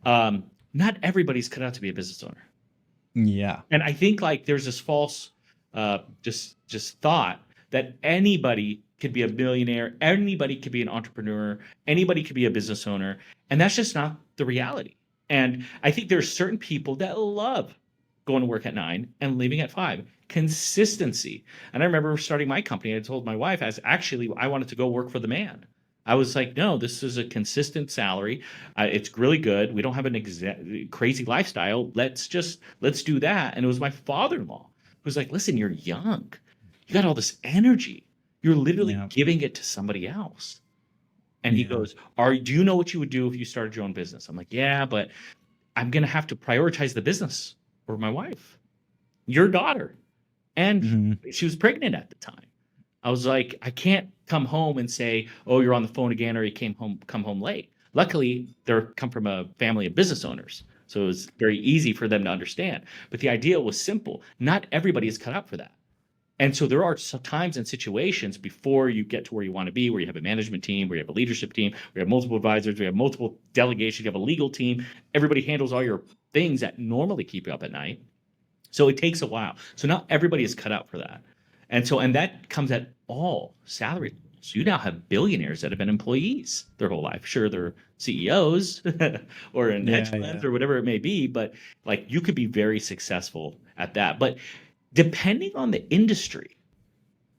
Not everybody's cut out to be a business owner. Yeah. And I think like there's this false just thought that anybody could be a millionaire, anybody could be an entrepreneur, anybody could be a business owner, and that's just not the reality. And I think there's certain people that love going to work at 9 and leaving at 5. Consistency. And I remember starting my company, I told my wife, as actually I wanted to go work for the man. I was like, no, this is a consistent salary. It's really good. We don't have an crazy lifestyle. Let's do that. And it was my father-in-law who was like, listen, you're young. You got all this energy. You're literally Yeah. giving it to somebody else. And he Yeah. goes, do you know what you would do if you started your own business? I'm like, yeah, but I'm going to have to prioritize the business for my wife, your daughter. And Mm-hmm. she was pregnant at the time. I was like, I can't come home and say, "Oh, you're on the phone again," or "You come home late." Luckily, they come from a family of business owners, so it was very easy for them to understand. But the idea was simple. Not everybody is cut out for that, And so there are times and situations before you get to where you want to be, where you have a management team, where you have a leadership team, where you have multiple advisors, we have multiple delegations, you have a legal team. Everybody handles all your things that normally keep you up at night. So it takes a while. So not everybody is cut out for that. And that comes at all salary levels. You now have billionaires that have been employees their whole life. Sure, they're CEOs or in hedge Yeah, funds yeah. or whatever it may be, but like you could be very successful at that. But depending on the industry,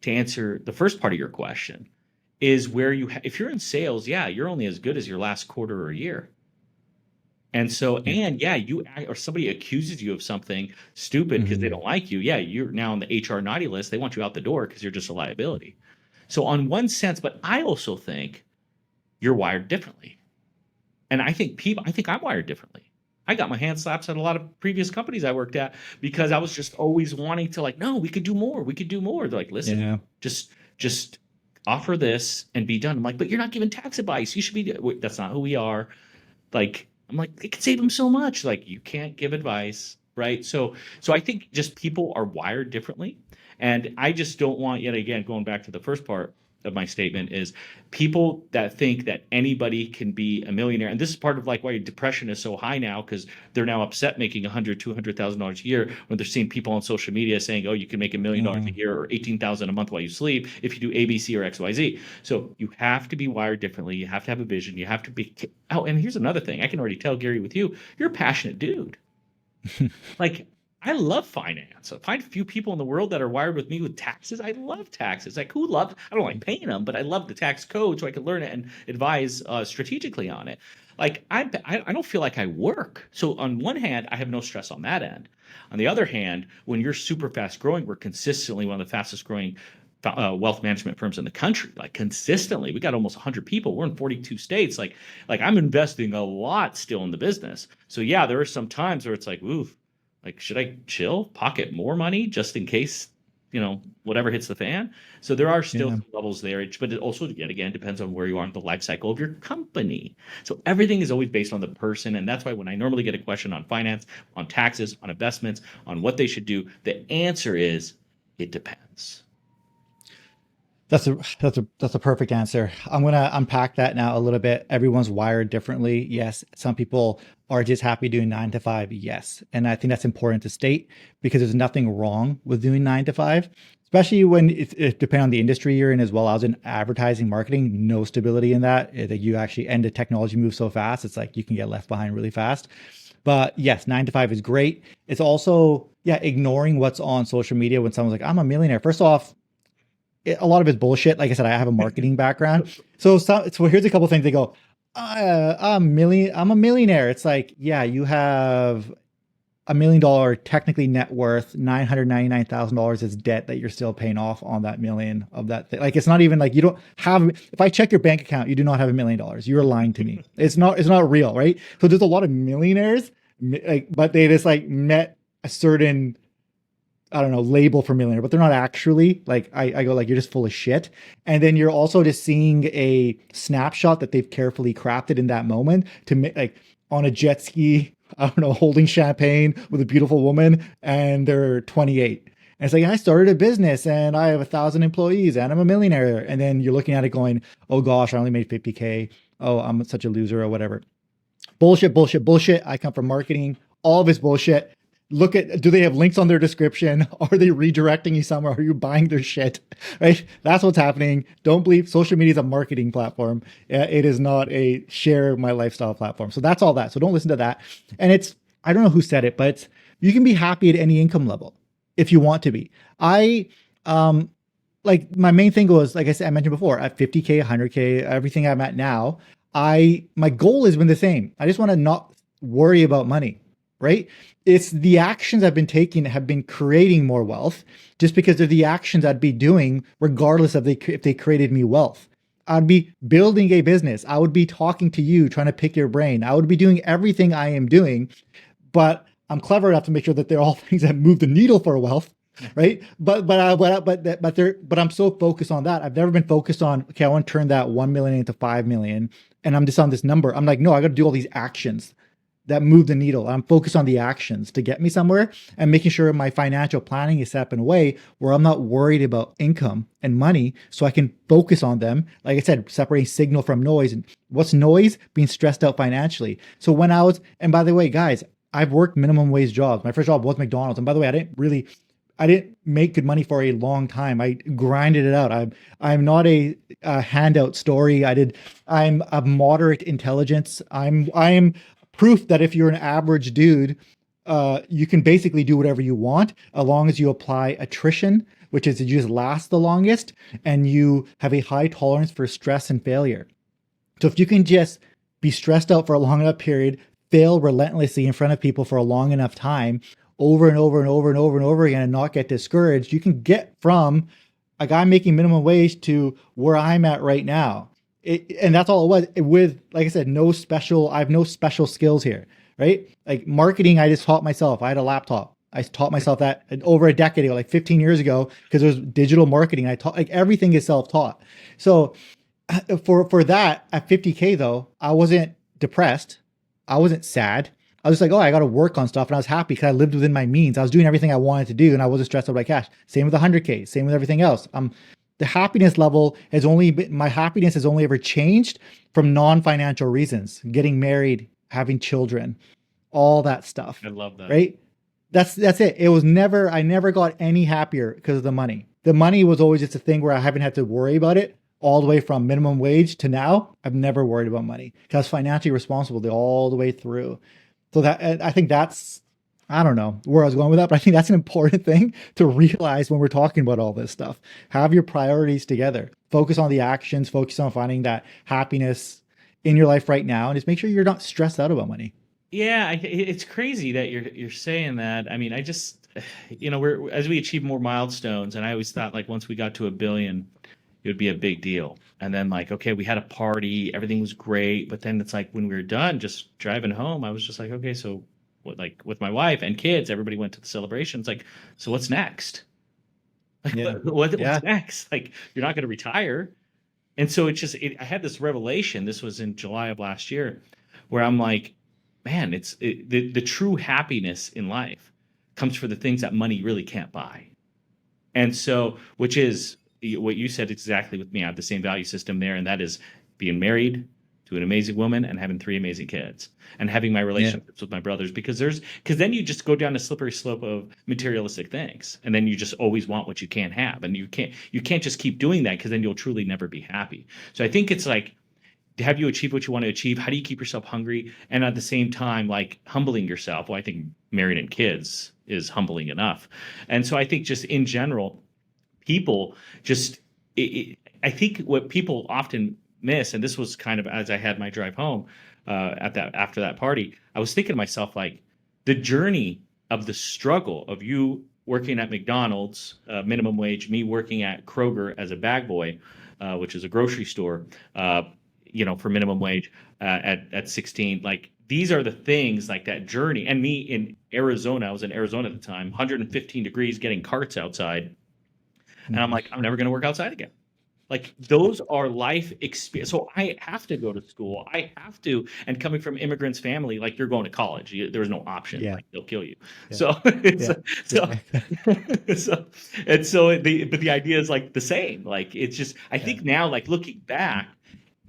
to answer the first part of your question, is where if you're in sales, yeah, you're only as good as your last quarter or year. And so, Yeah. and yeah, or somebody accuses you of something stupid because they Mhm. don't like you. Yeah, you're now on the HR naughty list. They want you out the door because you're just a liability. So, on one sense, but I also think you're wired differently. And I think I'm wired differently. I got my hand slaps at a lot of previous companies I worked at because I was just always wanting to like, no, we could do more. We could do more. They're like, listen, Yeah. just offer this and be done. I'm like, but you're not giving tax advice. You should be. Wait, that's not who we are. Like, I'm like, it could save them so much. Like, you can't give advice, right? So I think just people are wired differently. And I just don't want, yet again, going back to the first part of my statement, is people that think that anybody can be a millionaire. And this is part of like why depression is so high now, because they're now upset making $100,000, $200,000 a year when they're seeing people on social media saying, oh, you can make $1 million a Mm. year or 18,000 a month while you sleep if you do ABC or XYZ. So you have to be wired differently. You have to have a vision. You have to be. Oh, and here's another thing. I can already tell, Gary, with you, you're a passionate dude. Like, I love finance. I find a few people in the world that are wired with me with taxes. I love taxes. Like, who loves? I don't like paying them, but I love the tax code so I can learn it and advise strategically on it. Like, I don't feel like I work. So on one hand, I have no stress on that end. On the other hand, when you're super fast growing, we're consistently one of the fastest growing wealth management firms in the country. Like, consistently, we got almost 100 people. We're in 42 states. Like I'm investing a lot still in the business. So yeah, there are some times where it's like, ooh, like, should I chill, pocket more money just in case, whatever hits the fan? So there are still Yeah. some levels there, but it also, yet again, depends on where you are in the life cycle of your company. So everything is always based on the person. And that's why when I normally get a question on finance, on taxes, on investments, on what they should do, the answer is it depends. That's a perfect answer. I'm gonna unpack that now a little bit. Everyone's wired differently. Yes, some people are just happy doing 9 to 5. Yes, and I think that's important to state because there's nothing wrong with doing 9 to 5, especially when it depends on the industry you're in as well. I was in advertising marketing, no stability in that. That you actually and the technology moves so fast, it's like you can get left behind really fast. But yes, 9 to 5 is great. It's also, yeah, ignoring what's on social media when someone's like, I'm a millionaire. First off, a lot of it's bullshit. Like I said, I have a marketing background. So here's a couple things. They go, I'm a millionaire. It's like, yeah, you have $1 million technically net worth, $999,000 is debt that you're still paying off on that million of that thing. Like, it's not even like you don't have, if I check your bank account, you do not have $1 million. You're lying to me. It's not real, right? So there's a lot of millionaires, like, but they just like met a certain, I don't know, label for millionaire, but they're not actually. Like, I go like, you're just full of shit. And then you're also just seeing a snapshot that they've carefully crafted in that moment to make, like, on a jet ski, I don't know, holding champagne with a beautiful woman, and they're 28. And it's like, I started a business and I have 1,000 employees and I'm a millionaire. And then you're looking at it going, oh gosh, I only made 50K. Oh, I'm such a loser or whatever. Bullshit, bullshit, bullshit. I come from marketing. All of it's bullshit. Look at, do they have links on their description? Are they redirecting you somewhere? Are you buying their shit? Right? That's what's happening. Don't believe social media is a marketing platform. It is not a share my lifestyle platform. So that's all that. So don't listen to that. And I don't know who said it, but you can be happy at any income level if you want to be. Like my main thing was, like I said, I mentioned before, at 50K, 100K, everything I'm at now, my goal has been the same. I just want to not worry about money, right? It's the actions I've been taking have been creating more wealth just because they're the actions I'd be doing regardless of if they created me wealth. I'd be building a business. I would be talking to you, trying to pick your brain. I would be doing everything I am doing, but I'm clever enough to make sure that they're all things that move the needle for wealth, right? But I'm so focused on that. I've never been focused on, okay, I want to turn that 1 million into 5 million, and I'm just on this number. I'm like, no, I got to do all these actions. that move the needle. I'm focused on the actions to get me somewhere and making sure my financial planning is set up in a way where I'm not worried about income and money so I can focus on them. Like I said, separating signal from noise. And what's noise? Being stressed out financially. So when I was, and by the way, guys, I've worked minimum wage jobs. My first job was McDonald's. And by the way, I didn't make good money for a long time. I grinded it out. I'm not a handout story. I'm of moderate intelligence. I'm proof that if you're an average dude, you can basically do whatever you want as long as you apply attrition, which is you just last the longest, and you have a high tolerance for stress and failure. So if you can just be stressed out for a long enough period, fail relentlessly in front of people for a long enough time, over and over and over and over and over again, and not get discouraged, you can get from a guy making minimum wage to where I'm at right now. And that's all it was. With, like I said, I have no special skills here, right? Like marketing, I just taught myself. I had a laptop. I taught myself that over a decade ago, like 15 years ago, because there was digital marketing. I taught, like, everything is self-taught. So for that at 50K though, I wasn't depressed. I wasn't sad. I was just like, oh, I got to work on stuff. And I was happy because I lived within my means. I was doing everything I wanted to do and I wasn't stressed out by cash. Same with 100K, same with everything else. The happiness level my happiness has only ever changed from non-financial reasons, getting married, having children, all that stuff. I love that. Right? That's it. I never got any happier because of the money. The money was always just a thing where I haven't had to worry about it all the way from minimum wage to now. I've never worried about money because I was financially responsible all the way through. So I think that's, I don't know where I was going with that, but I think that's an important thing to realize when we're talking about all this stuff. Have your priorities together. Focus on the actions, focus on finding that happiness in your life right now, and just make sure you're not stressed out about money. Yeah, it's crazy that you're saying that. I mean, I just, we're as we achieve more milestones, and I always thought like once we got to 1 billion, it would be a big deal. And then like, okay, we had a party, everything was great, but then it's like when we were done, just driving home, I was just like, okay, so what, like with my wife and kids, everybody went to the celebrations. Like, so what's next? Like, Yeah. what's Yeah. next? Like, you're not going to retire. And so I had this revelation. This was in July of last year, where I'm like, man, the true happiness in life comes for the things that money really can't buy. And so, which is what you said exactly with me. I have the same value system there, and that is being married to an amazing woman and having 3 amazing kids and having my relationships with my brothers, because then you just go down a slippery slope of materialistic things, and then you just always want what you can't have, and you can't just keep doing that, because then you'll truly never be happy. So I think it's like, have you achieved what you want to achieve? How do you keep yourself hungry? And at the same time, like humbling yourself. Well, I think married and kids is humbling enough. And so I think just in general, people just, I think what people often miss, and this was kind of as I had my drive home after that party, I was thinking to myself, like, the journey of the struggle of you working at McDonald's, minimum wage, me working at Kroger as a bag boy, which is a grocery store, for minimum wage at 16. Like, these are the things, like that journey. And me in Arizona, I was in Arizona at the time, 115 degrees, getting carts outside. And I'm like, I'm never going to work outside again. Like, those are life experience. So I have to go to school. I have to. And coming from immigrants' family, like, you're going to college. There's no option. Yeah. Like, they'll kill you. Yeah. So, but the idea is like the same. Like, it's just, I think now, like looking back,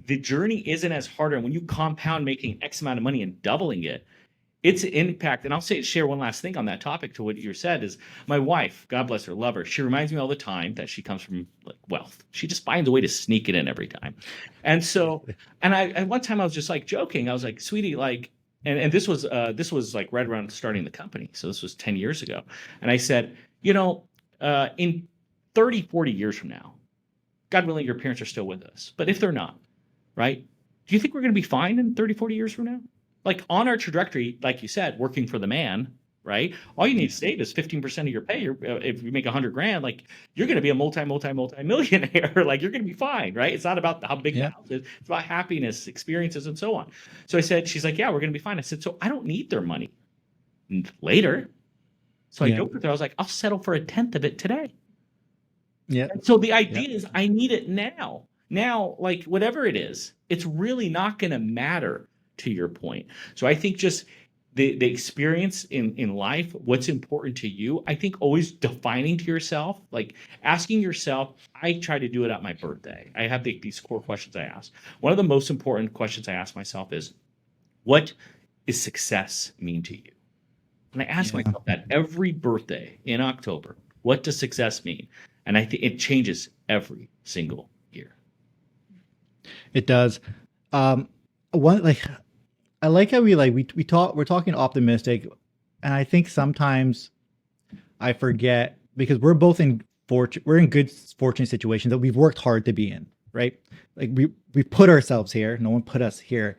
the journey isn't as hard. And when you compound making X amount of money and doubling it, its impact. And I'll share one last thing on that topic to what you said is my wife, God bless her, love her. She reminds me all the time that she comes from like wealth. She just finds a way to sneak it in every time. And so, and one time I was just like joking. I was like, sweetie, like, and this was like right around starting the company. So this was 10 years ago. And I said, in 30, 40 years from now, God willing, your parents are still with us. But if they're not, right? Do you think we're going to be fine in 30, 40 years from now? Like, on our trajectory, like you said, working for the man, right? All you need to save is 15% of your pay. If you make 100 grand, like, you're going to be a multi-millionaire. Like, you're going to be fine, right? It's not about how big the house is. It's about happiness, experiences, and so on. So I said, she's like, yeah, we're going to be fine. I said, so I don't need their money later. So I joked with her. I was like, I'll settle for 1/10 of it today. Yeah. And so the idea is I need it now. Now, like, whatever it is, it's really not going to matter, to your point. So I think just the experience in life, what's important to you. I think always defining to yourself, like asking yourself. I try to do it at my birthday. I have these core questions I ask. One of the most important questions I ask myself is, what is success mean to you? And I ask Yeah, myself that every birthday in October. What does success mean? And I think it changes every single year. it does. Um, one like I like how we're talking optimistic, and I think sometimes I forget because we're in good fortunate situations that we've worked hard to be in, right? Like we put ourselves here. No one put us here.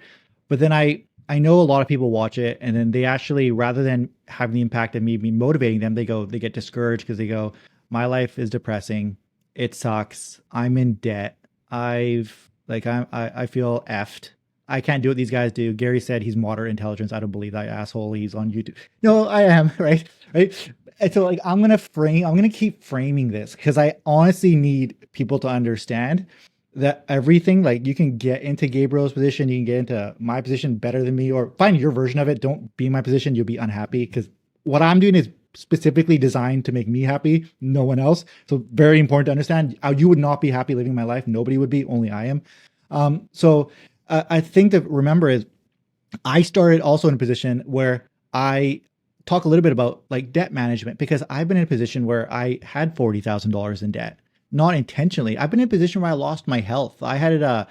But then I know a lot of people watch it and then they actually, rather than having the impact of me motivating them, they get discouraged because they go, my life is depressing. It sucks. I'm in debt. I feel effed. I can't do what these guys do. Gary said he's moderate intelligence. I don't believe that asshole. He's on YouTube. No, I am, right? Right. And so like I'm gonna keep framing this because I honestly need people to understand that everything, like, you can get into Gabriel's position, you can get into my position better than me, or find your version of it. Don't be in my position, you'll be unhappy because what I'm doing is specifically designed to make me happy, no one else. So very important to understand. You would not be happy living my life. Nobody would be, only I am. I think to remember is I started also in a position where I talk a little bit about like debt management because I've been in a position where I had $40,000 in debt, not intentionally. I've been in a position where I lost my health. I had a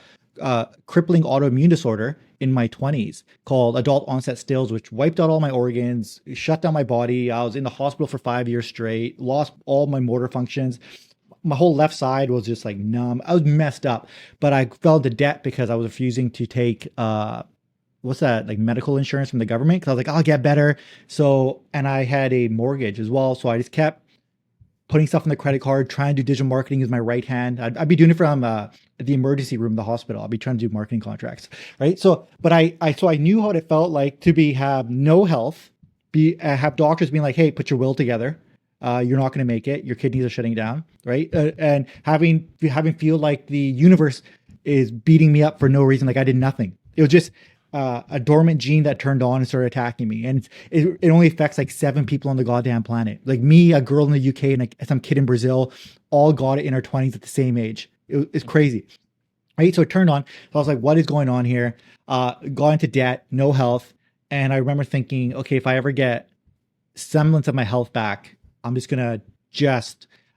crippling autoimmune disorder in my 20s called adult onset stills, which wiped out all my organs, shut down my body. I was in the hospital for 5 years straight, lost all my motor functions. My whole left side was just like numb. I was messed up, but I fell into debt because I was refusing to take what's that, like, medical insurance from the government, because I was like, I'll get better. So, and I had a mortgage as well, so I just kept putting stuff on the credit card, trying to do digital marketing as my right hand. I'd be doing it from the emergency room of the hospital. I'll be trying to do marketing contracts, right? So, but so I knew what it felt like to have no health, have doctors being like, hey, put your will together. You're not going to make it. Your kidneys are shutting down, right? And having feel like the universe is beating me up for no reason, like I did nothing. It was just a dormant gene that turned on and started attacking me. And it only affects like 7 people on the goddamn planet. Like me, a girl in the UK, and like some kid in Brazil, all got it in our 20s at the same age. It's crazy, right? So it turned on. So I was like, what is going on here? Got into debt, no health. And I remember thinking, okay, if I ever get semblance of my health back, I'm just going to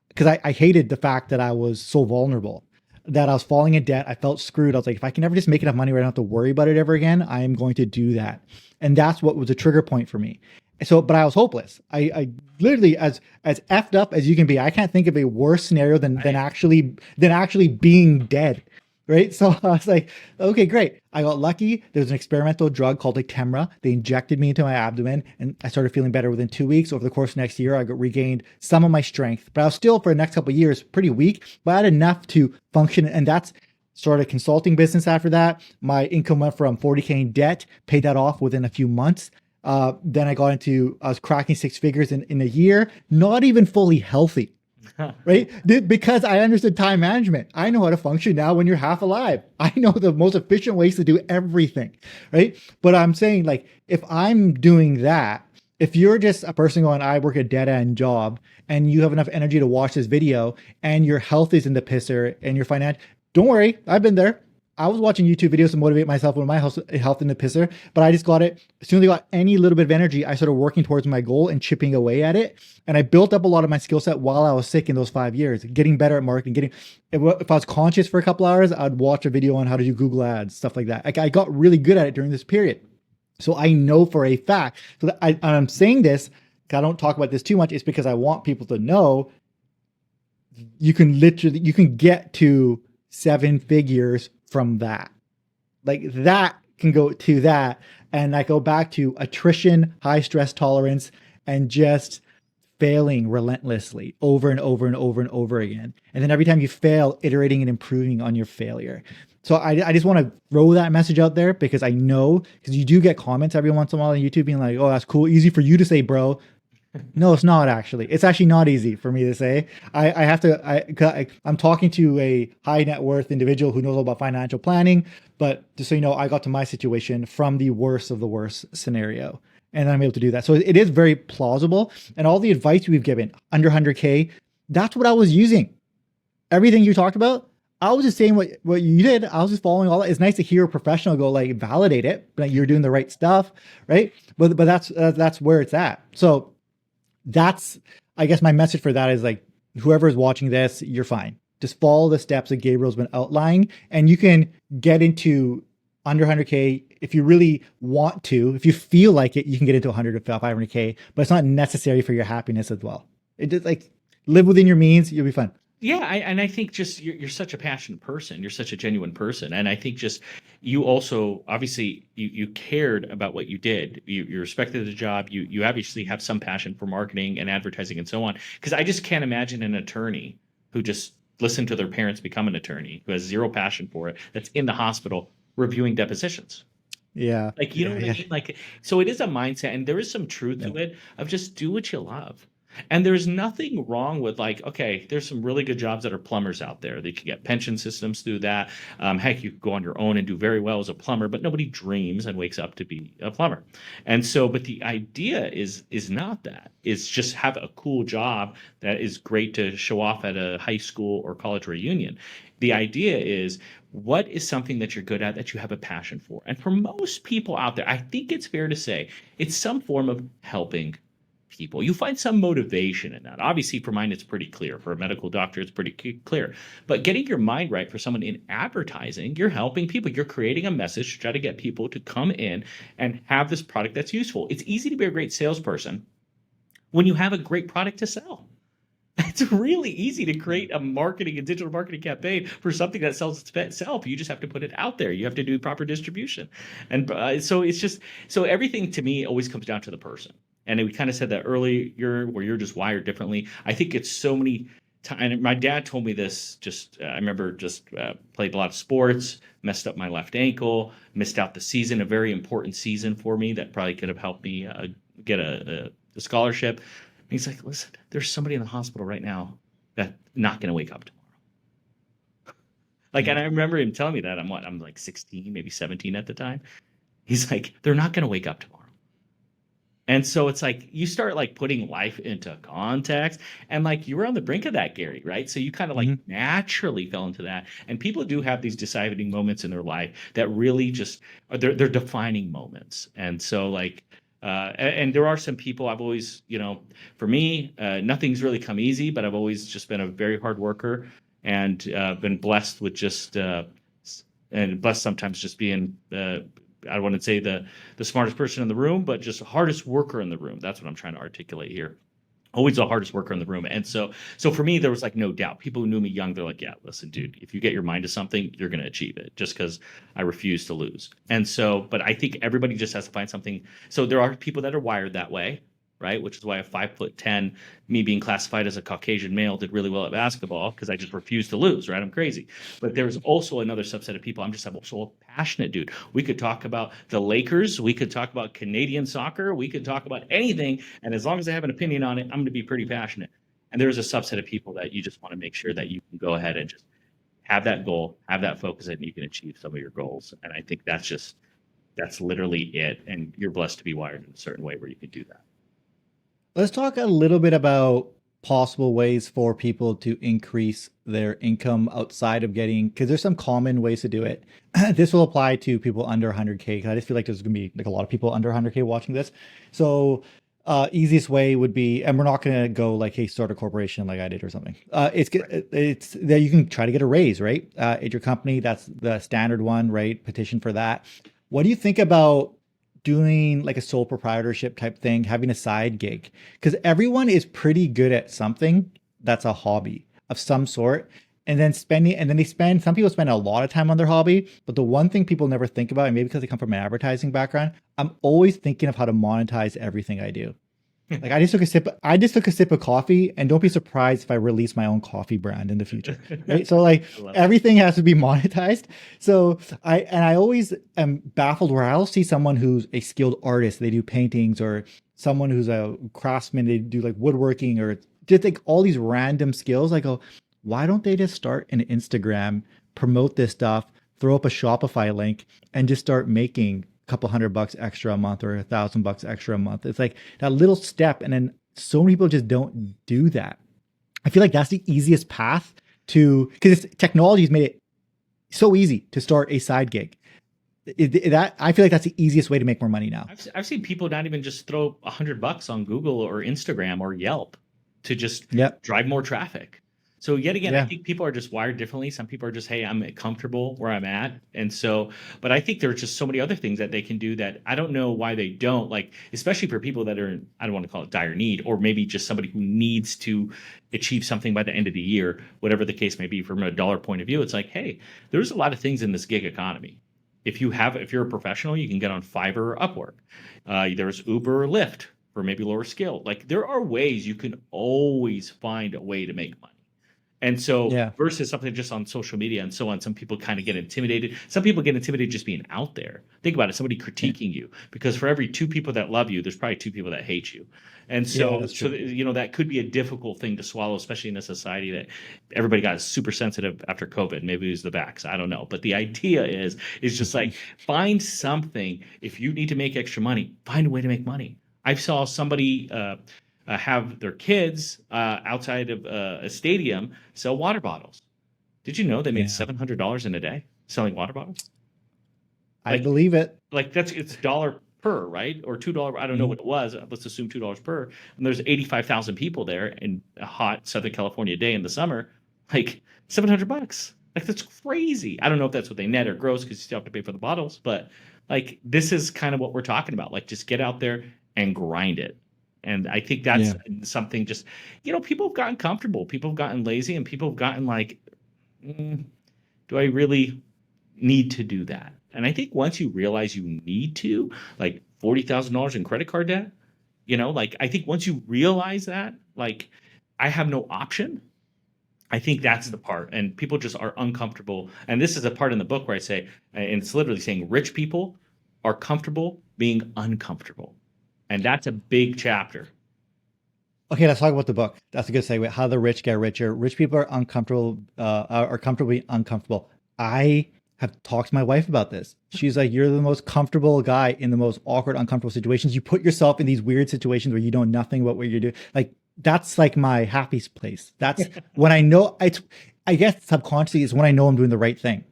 because I hated the fact that I was so vulnerable, that I was falling in debt. I felt screwed. I was like, if I can ever just make enough money where I don't have to worry about it ever again, I am going to do that. And that's what was a trigger point for me. So, but I was hopeless. I literally, as effed up as you can be, I can't think of a worse scenario than actually being dead. Right. So I was like, okay, great. I got lucky. There was an experimental drug called Actemra. They injected me into my abdomen and I started feeling better within 2 weeks. Over the course of next year, I got regained some of my strength, but I was still, for the next couple of years, pretty weak, but I had enough to function. And that's started a consulting business after that. My income went from 40K in debt, paid that off within a few months. Then I was cracking 6 figures in a year, not even fully healthy. Right? Because I understood time management. I know how to function now when you're half alive. I know the most efficient ways to do everything. Right? But I'm saying, like, if I'm doing that, if you're just a person going, I work a dead end job, and you have enough energy to watch this video and your health is in the pisser and your financial, don't worry. I've been there. I was watching YouTube videos to motivate myself when my health in the pisser, but I just got it. As soon as I got any little bit of energy, I started working towards my goal and chipping away at it. And I built up a lot of my skill set while I was sick in those 5 years, getting better at marketing, if I was conscious for a couple hours, I'd watch a video on how to do Google ads, stuff like that. I got really good at it during this period. So I know for a fact. So I'm saying this, I don't talk about this too much. It's because I want people to know you can get to 7 figures from that. Like, that can go to that. And I go back to attrition, high stress tolerance, and just failing relentlessly over and over and over and over again. And then every time you fail, iterating and improving on your failure. So I just want to throw that message out there because I know, because you do get comments every once in a while on YouTube being like, oh, that's cool. Easy for you to say, bro. No, it's not actually. It's actually not easy for me to say. I'm talking to a high net worth individual who knows all about financial planning, but just so you know, I got to my situation from the worst of the worst scenario. and I'm able to do that. So it is very plausible. And all the advice we've given under 100K, that's what I was using. Everything you talked about, I was just saying what you did. I was just following all that. It's nice to hear a professional go like validate it, like you're doing the right stuff, right? But that's where it's at. So that's, I guess my message for that is like, whoever is watching this, you're fine. Just follow the steps that Gabriel's been outlining, and you can get into under 100K if you really want to. If you feel like it, you can get into 100 to 500K, but it's not necessary for your happiness as well. It just like live within your means. You'll be fine. Yeah, and I think just you're such a passionate person. You're such a genuine person, and I think just you also obviously you cared about what you did. You respected the job. You obviously have some passion for marketing and advertising and so on. Because I just can't imagine an attorney who just listened to their parents become an attorney, who has zero passion for it, that's in the hospital reviewing depositions. Yeah. Like, you know Yeah. what I Yeah. mean? Like, so it is a mindset, and there is some truth Yeah. to it of just do what you love. And there's nothing wrong with like, okay, there's some really good jobs that are plumbers out there. They can get pension systems through that. Heck, you could go on your own and do very well as a plumber, but nobody dreams and wakes up to be a plumber. And so, but the idea is not that. It's just have a cool job that is great to show off at a high school or college reunion. The idea is what is something that you're good at that you have a passion for? And for most people out there, I think it's fair to say it's some form of helping people. You find some motivation in that. Obviously, for mine, it's pretty clear. For a medical doctor, it's pretty clear. But getting your mind right for someone in advertising, you're helping people. You're creating a message to try to get people to come in and have this product that's useful. It's easy to be a great salesperson when you have a great product to sell. It's really easy to create a marketing and digital marketing campaign for something that sells itself. You just have to put it out there. You have to do proper distribution. And so it's just, so everything to me always comes down to the person. And we kind of said that earlier where you're just wired differently. I think it's so many times. And my dad told me this I remember played a lot of sports, messed up my left ankle, missed out the season, a very important season for me that probably could have helped me get a scholarship. He's like, listen, there's somebody in the hospital right now that's not going to wake up tomorrow. Like, and I remember him telling me that I'm like 16, maybe 17 at the time. He's like, they're not going to wake up tomorrow. And so it's like you start like putting life into context, and like you were on the brink of that, Gary, right? So you kind of like naturally fell into that. And people do have these deciding moments in their life that really just are they're defining moments. And so like and there are some people I've always, for me, nothing's really come easy, but I've always just been a very hard worker and been blessed with and blessed sometimes just being, I wouldn't say the smartest person in the room, but just the hardest worker in the room. That's what I'm trying to articulate here. Always the hardest worker in the room. And so for me, there was like no doubt. People who knew me young, they're like, yeah, listen, dude, if you get your mind to something, you're going to achieve it just because I refuse to lose. And so, but I think everybody just has to find something. So there are people that are wired that way, right? Which is why a 5'10", me being classified as a Caucasian male did really well at basketball because I just refused to lose, right? I'm crazy. But there's also another subset of people. I'm just so passionate, dude. We could talk about the Lakers. We could talk about Canadian soccer. We could talk about anything. And as long as I have an opinion on it, I'm going to be pretty passionate. And there's a subset of people that you just want to make sure that you can go ahead and just have that goal, have that focus, and you can achieve some of your goals. And I think that's literally it. And you're blessed to be wired in a certain way where you can do that. Let's talk a little bit about possible ways for people to increase their income outside of because there's some common ways to do it. This will apply to people under 100K because I just feel like there's going to be like a lot of people under 100K watching this. So easiest way would be, and we're not going to go like, hey, start a corporation like I did or something. It's that you can try to get a raise, right? At your company, that's the standard one, right? Petition for that. What do you think about doing like a sole proprietorship type thing, having a side gig? Because everyone is pretty good at something that's a hobby of some sort. And then some people spend a lot of time on their hobby. But the one thing people never think about, and maybe because they come from an advertising background, I'm always thinking of how to monetize everything I do. Like I just took a sip of coffee, and don't be surprised if I release my own coffee brand in the future. Right. So like everything has to be monetized. So I always am baffled where I'll see someone who's a skilled artist, they do paintings, or someone who's a craftsman, they do like woodworking, or just like all these random skills. I go, why don't they just start an Instagram, promote this stuff, throw up a Shopify link, and just start making couple $100 extra a month or $1,000 extra a month. It's like that little step. And then so many people just don't do that. I feel like that's the easiest path to, because technology has made it so easy to start a side gig. That I feel like that's the easiest way to make more money now. I've seen people not even just throw $100 on Google or Instagram or Yelp to just drive more traffic. So yet again, I think people are just wired differently. Some people are just, hey, I'm comfortable where I'm at. And so, but I think there are just so many other things that they can do that I don't know why they don't, like, especially for people that are in, I don't want to call it dire need, or maybe just somebody who needs to achieve something by the end of the year, whatever the case may be from a dollar point of view. It's like, hey, there's a lot of things in this gig economy. If you're a professional, you can get on Fiverr or Upwork. There's Uber or Lyft for maybe lower skill. Like there are ways you can always find a way to make money. And so versus something just on social media and so on, some people kind of get intimidated. Some people get intimidated just being out there. Think about it, somebody critiquing you, because for every 2 people that love you, there's probably 2 people that hate you. And so, that could be a difficult thing to swallow, especially in a society that everybody got super sensitive after COVID. Maybe it was the vax, I don't know. But the idea is just like, find something. If you need to make extra money, find a way to make money. I saw somebody have their kids outside of a stadium sell water bottles. Did you know they made $700 in a day selling water bottles? I believe it. Like it's $1 per, right? Or $2. I don't know what it was. Let's assume $2 per. And there's 85,000 people there in a hot Southern California day in the summer. Like $700. Like that's crazy. I don't know if that's what they net or gross because you still have to pay for the bottles. But like this is kind of what we're talking about. Like just get out there and grind it. And I think that's something just, people have gotten comfortable. People have gotten lazy and people have gotten like, do I really need to do that? And I think once you realize you need to, like $40,000 in credit card debt, like I think once you realize that, like I have no option, I think that's the part. And people just are uncomfortable. And this is a part in the book where I say, and it's literally saying rich people are comfortable being uncomfortable. And that's a big chapter. Okay, let's talk about the book. That's a good segue. How the rich get richer. Rich people are uncomfortable, are comfortably uncomfortable. I have talked to my wife about this. She's like, you're the most comfortable guy in the most awkward, uncomfortable situations. You put yourself in these weird situations where you know nothing about what you're doing. Like, that's like my happy place. That's when I know, I guess subconsciously is when I know I'm doing the right thing.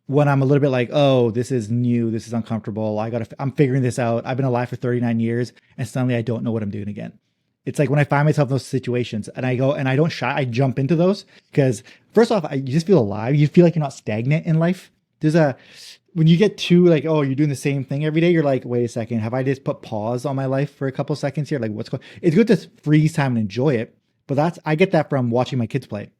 When I'm a little bit like, oh, this is new, this is uncomfortable, I'm figuring this out. I've been alive for 39 years and suddenly I don't know what I'm doing again. It's like when I find myself in those situations and I go and I don't shy, I jump into those because first off, you just feel alive. You feel like you're not stagnant in life. When you get too like, oh, you're doing the same thing every day, you're like, wait a second, have I just put pause on my life for a couple seconds here? Like what's going on? It's good to freeze time and enjoy it. But I get that from watching my kids play.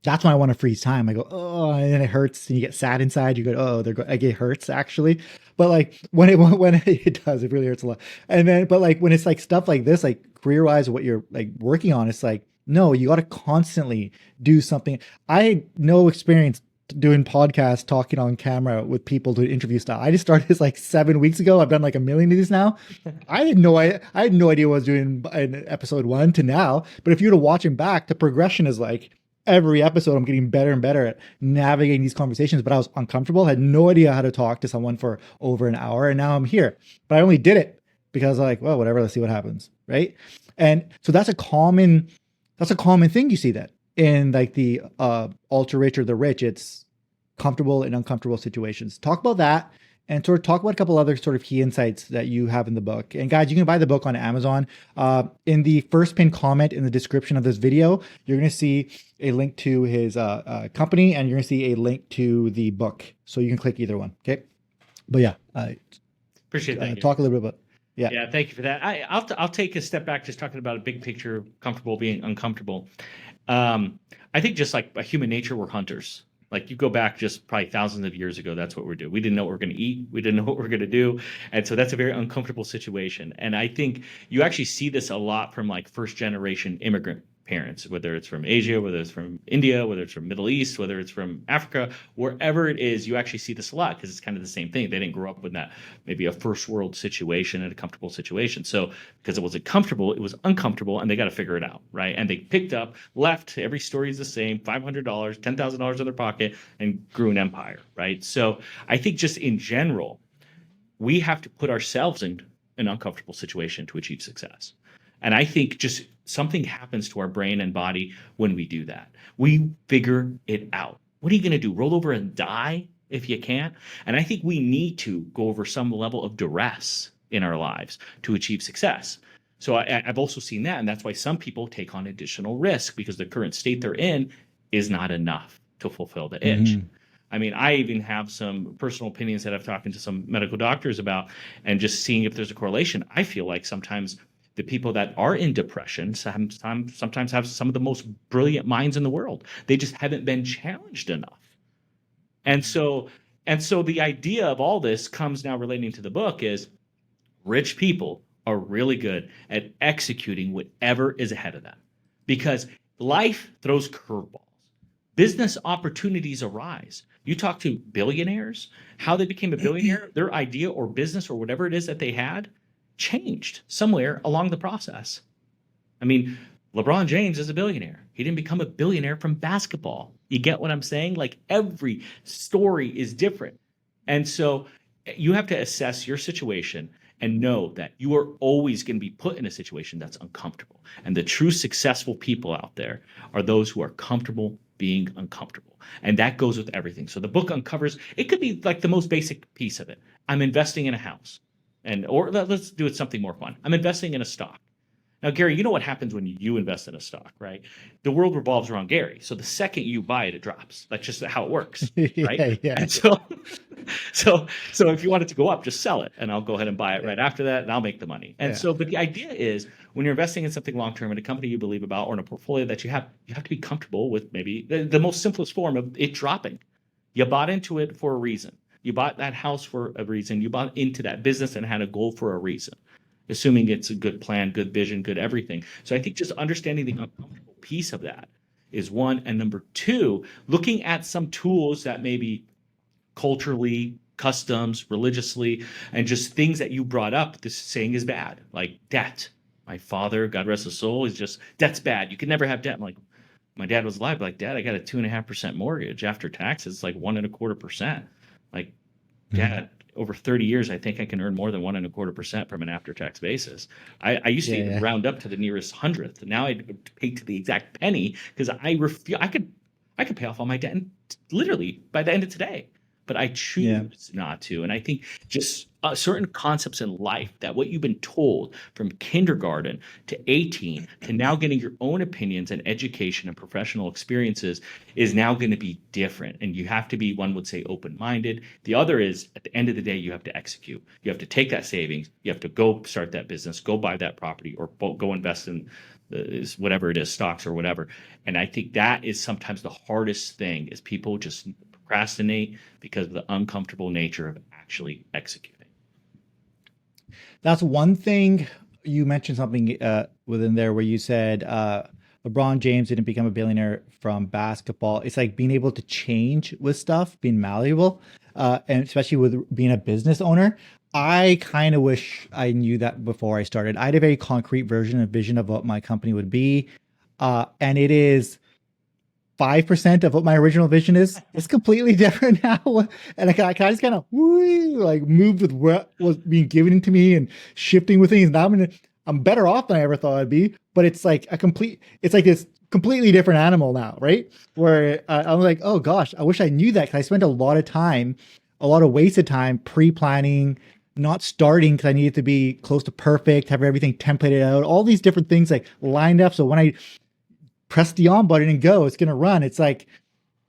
That's when I want to freeze time. I go, oh, and then it hurts, and you get sad inside. You go, oh, like it hurts actually. But like when it does, it really hurts a lot. And then, but like when it's like stuff like this, like career wise, what you're like working on, it's like no, you got to constantly do something. I had no experience doing podcasts, talking on camera with people doing interview style. I just started this like 7 weeks ago. I've done like 1 million of these now. I had no idea what I was doing in episode 1 to now. But if you were to watch them back, the progression is like. Every episode, I'm getting better and better at navigating these conversations, but I was uncomfortable, had no idea how to talk to someone for over an hour, and now I'm here. But I only did it because I'm like, well, whatever, let's see what happens, right? And so that's a common thing you see that in like the ultra rich or the rich. It's comfortable in uncomfortable situations. Talk about that. And sort of talk about a couple other sort of key insights that you have in the book. And guys, you can buy the book on Amazon. In the first pinned comment in the description of this video, you're going to see a link to his company, and you're going to see a link to the book. So you can click either one. Okay. But yeah, appreciate that. Talk a little bit about. Yeah. Thank you for that. I'll take a step back, just talking about a big picture, comfortable being uncomfortable. I think just like by human nature, we're hunters. Like you go back just probably thousands of years ago, that's what we're doing. We didn't know what we're going to eat. We didn't know what we're going to do. And so that's a very uncomfortable situation. And I think you actually see this a lot from like first generation immigrant parents, whether it's from Asia, whether it's from India, whether it's from Middle East, whether it's from Africa, wherever it is, you actually see this a lot because it's kind of the same thing. They didn't grow up with that, maybe a first world situation and a comfortable situation. So because it wasn't comfortable, it was uncomfortable and they got to figure it out, right? And they picked up, left, every story is the same, $500, $10,000 in their pocket and grew an empire, right? So I think just in general, we have to put ourselves in an uncomfortable situation to achieve success. And I think just something happens to our brain and body when we do that. We figure it out. What are you going to do? Roll over and die if you can't? And I think we need to go over some level of duress in our lives to achieve success. So I've also seen that. And that's why some people take on additional risk because the current state they're in is not enough to fulfill the itch. Hmm. I mean, I even have some personal opinions that I've talked to some medical doctors about and just seeing if there's a correlation. I feel like sometimes the people that are in depression sometimes have some of the most brilliant minds in the world. They just haven't been challenged enough. And so and so the idea of all this comes now relating to the book is rich people are really good at executing whatever is ahead of them because life throws curveballs. Business opportunities arise. You talk to billionaires, how they became a billionaire, their idea or business or whatever it is that they had changed somewhere along the process. I mean, LeBron James is a billionaire. He didn't become a billionaire from basketball. You get what I'm saying? Like every story is different. And so you have to assess your situation and know that you are always going to be put in a situation that's uncomfortable. And the true successful people out there are those who are comfortable being uncomfortable. And that goes with everything. So the book uncovers, it could be like the most basic piece of it. I'm investing in a house. Or let's do it something more fun. I'm investing in a stock. Now, Gary, you know what happens when you invest in a stock, right? The world revolves around Gary. So the second you buy it, it drops. That's just how it works, right? Yeah, yeah. And so, so if you want it to go up, just sell it, and I'll go ahead and buy it right after that, and I'll make the money. And Yeah. so, but the idea is when you're investing in something long term in a company you believe about or in a portfolio that you have to be comfortable with maybe the most simplest form of it dropping. You bought into it for a reason. You bought that house for a reason. You bought into that business and had a goal for a reason, assuming it's a good plan, good vision, good everything. So I think just understanding the uncomfortable piece of that is one. And number two, looking at some tools that maybe culturally, customs, religiously, and just things that you brought up, this saying is bad, like debt. My father, God rest his soul, is just, debt's bad. You can never have debt. I'm like, my dad was alive, like, Dad, I got a 2.5% mortgage after taxes, it's like 1.25%. Like, Mhm. Dad, over 30 years, I think I can earn more than 1.25% from an after-tax basis. I used to Yeah, even yeah. round up to the nearest hundredth. Now I pay to the exact penny because I could pay off all my debt literally by the end of today, but I Yeah. choose not to. And I think just certain concepts in life that what you've been told from kindergarten to 18 to now getting your own opinions and education and professional experiences is now going to be different. And you have to be, one would say, open-minded. The other is at the end of the day, you have to execute. You have to take that savings. You have to go start that business, go buy that property, or go invest in whatever it is, stocks or whatever. And I think that is sometimes the hardest thing is people just procrastinate because of the uncomfortable nature of actually executing. That's one thing. You mentioned something within there where you said LeBron James didn't become a billionaire from basketball. It's like being able to change with stuff, being malleable, and especially with being a business owner. I kind of wish I knew that before I started. I had a very concrete version and vision of what my company would be, and it is 5% of what my original vision is. It's completely different now. And I just kind of like moved with what was being given to me and shifting with things. Now I'm better off than I ever thought I'd be, but it's like this completely different animal now, right? Where I'm like, oh gosh, I wish I knew that because I spent a lot of time, a lot of wasted time pre-planning, not starting because I needed to be close to perfect, have everything templated out, all these different things like lined up. So when I press the on button and go, it's going to run. It's like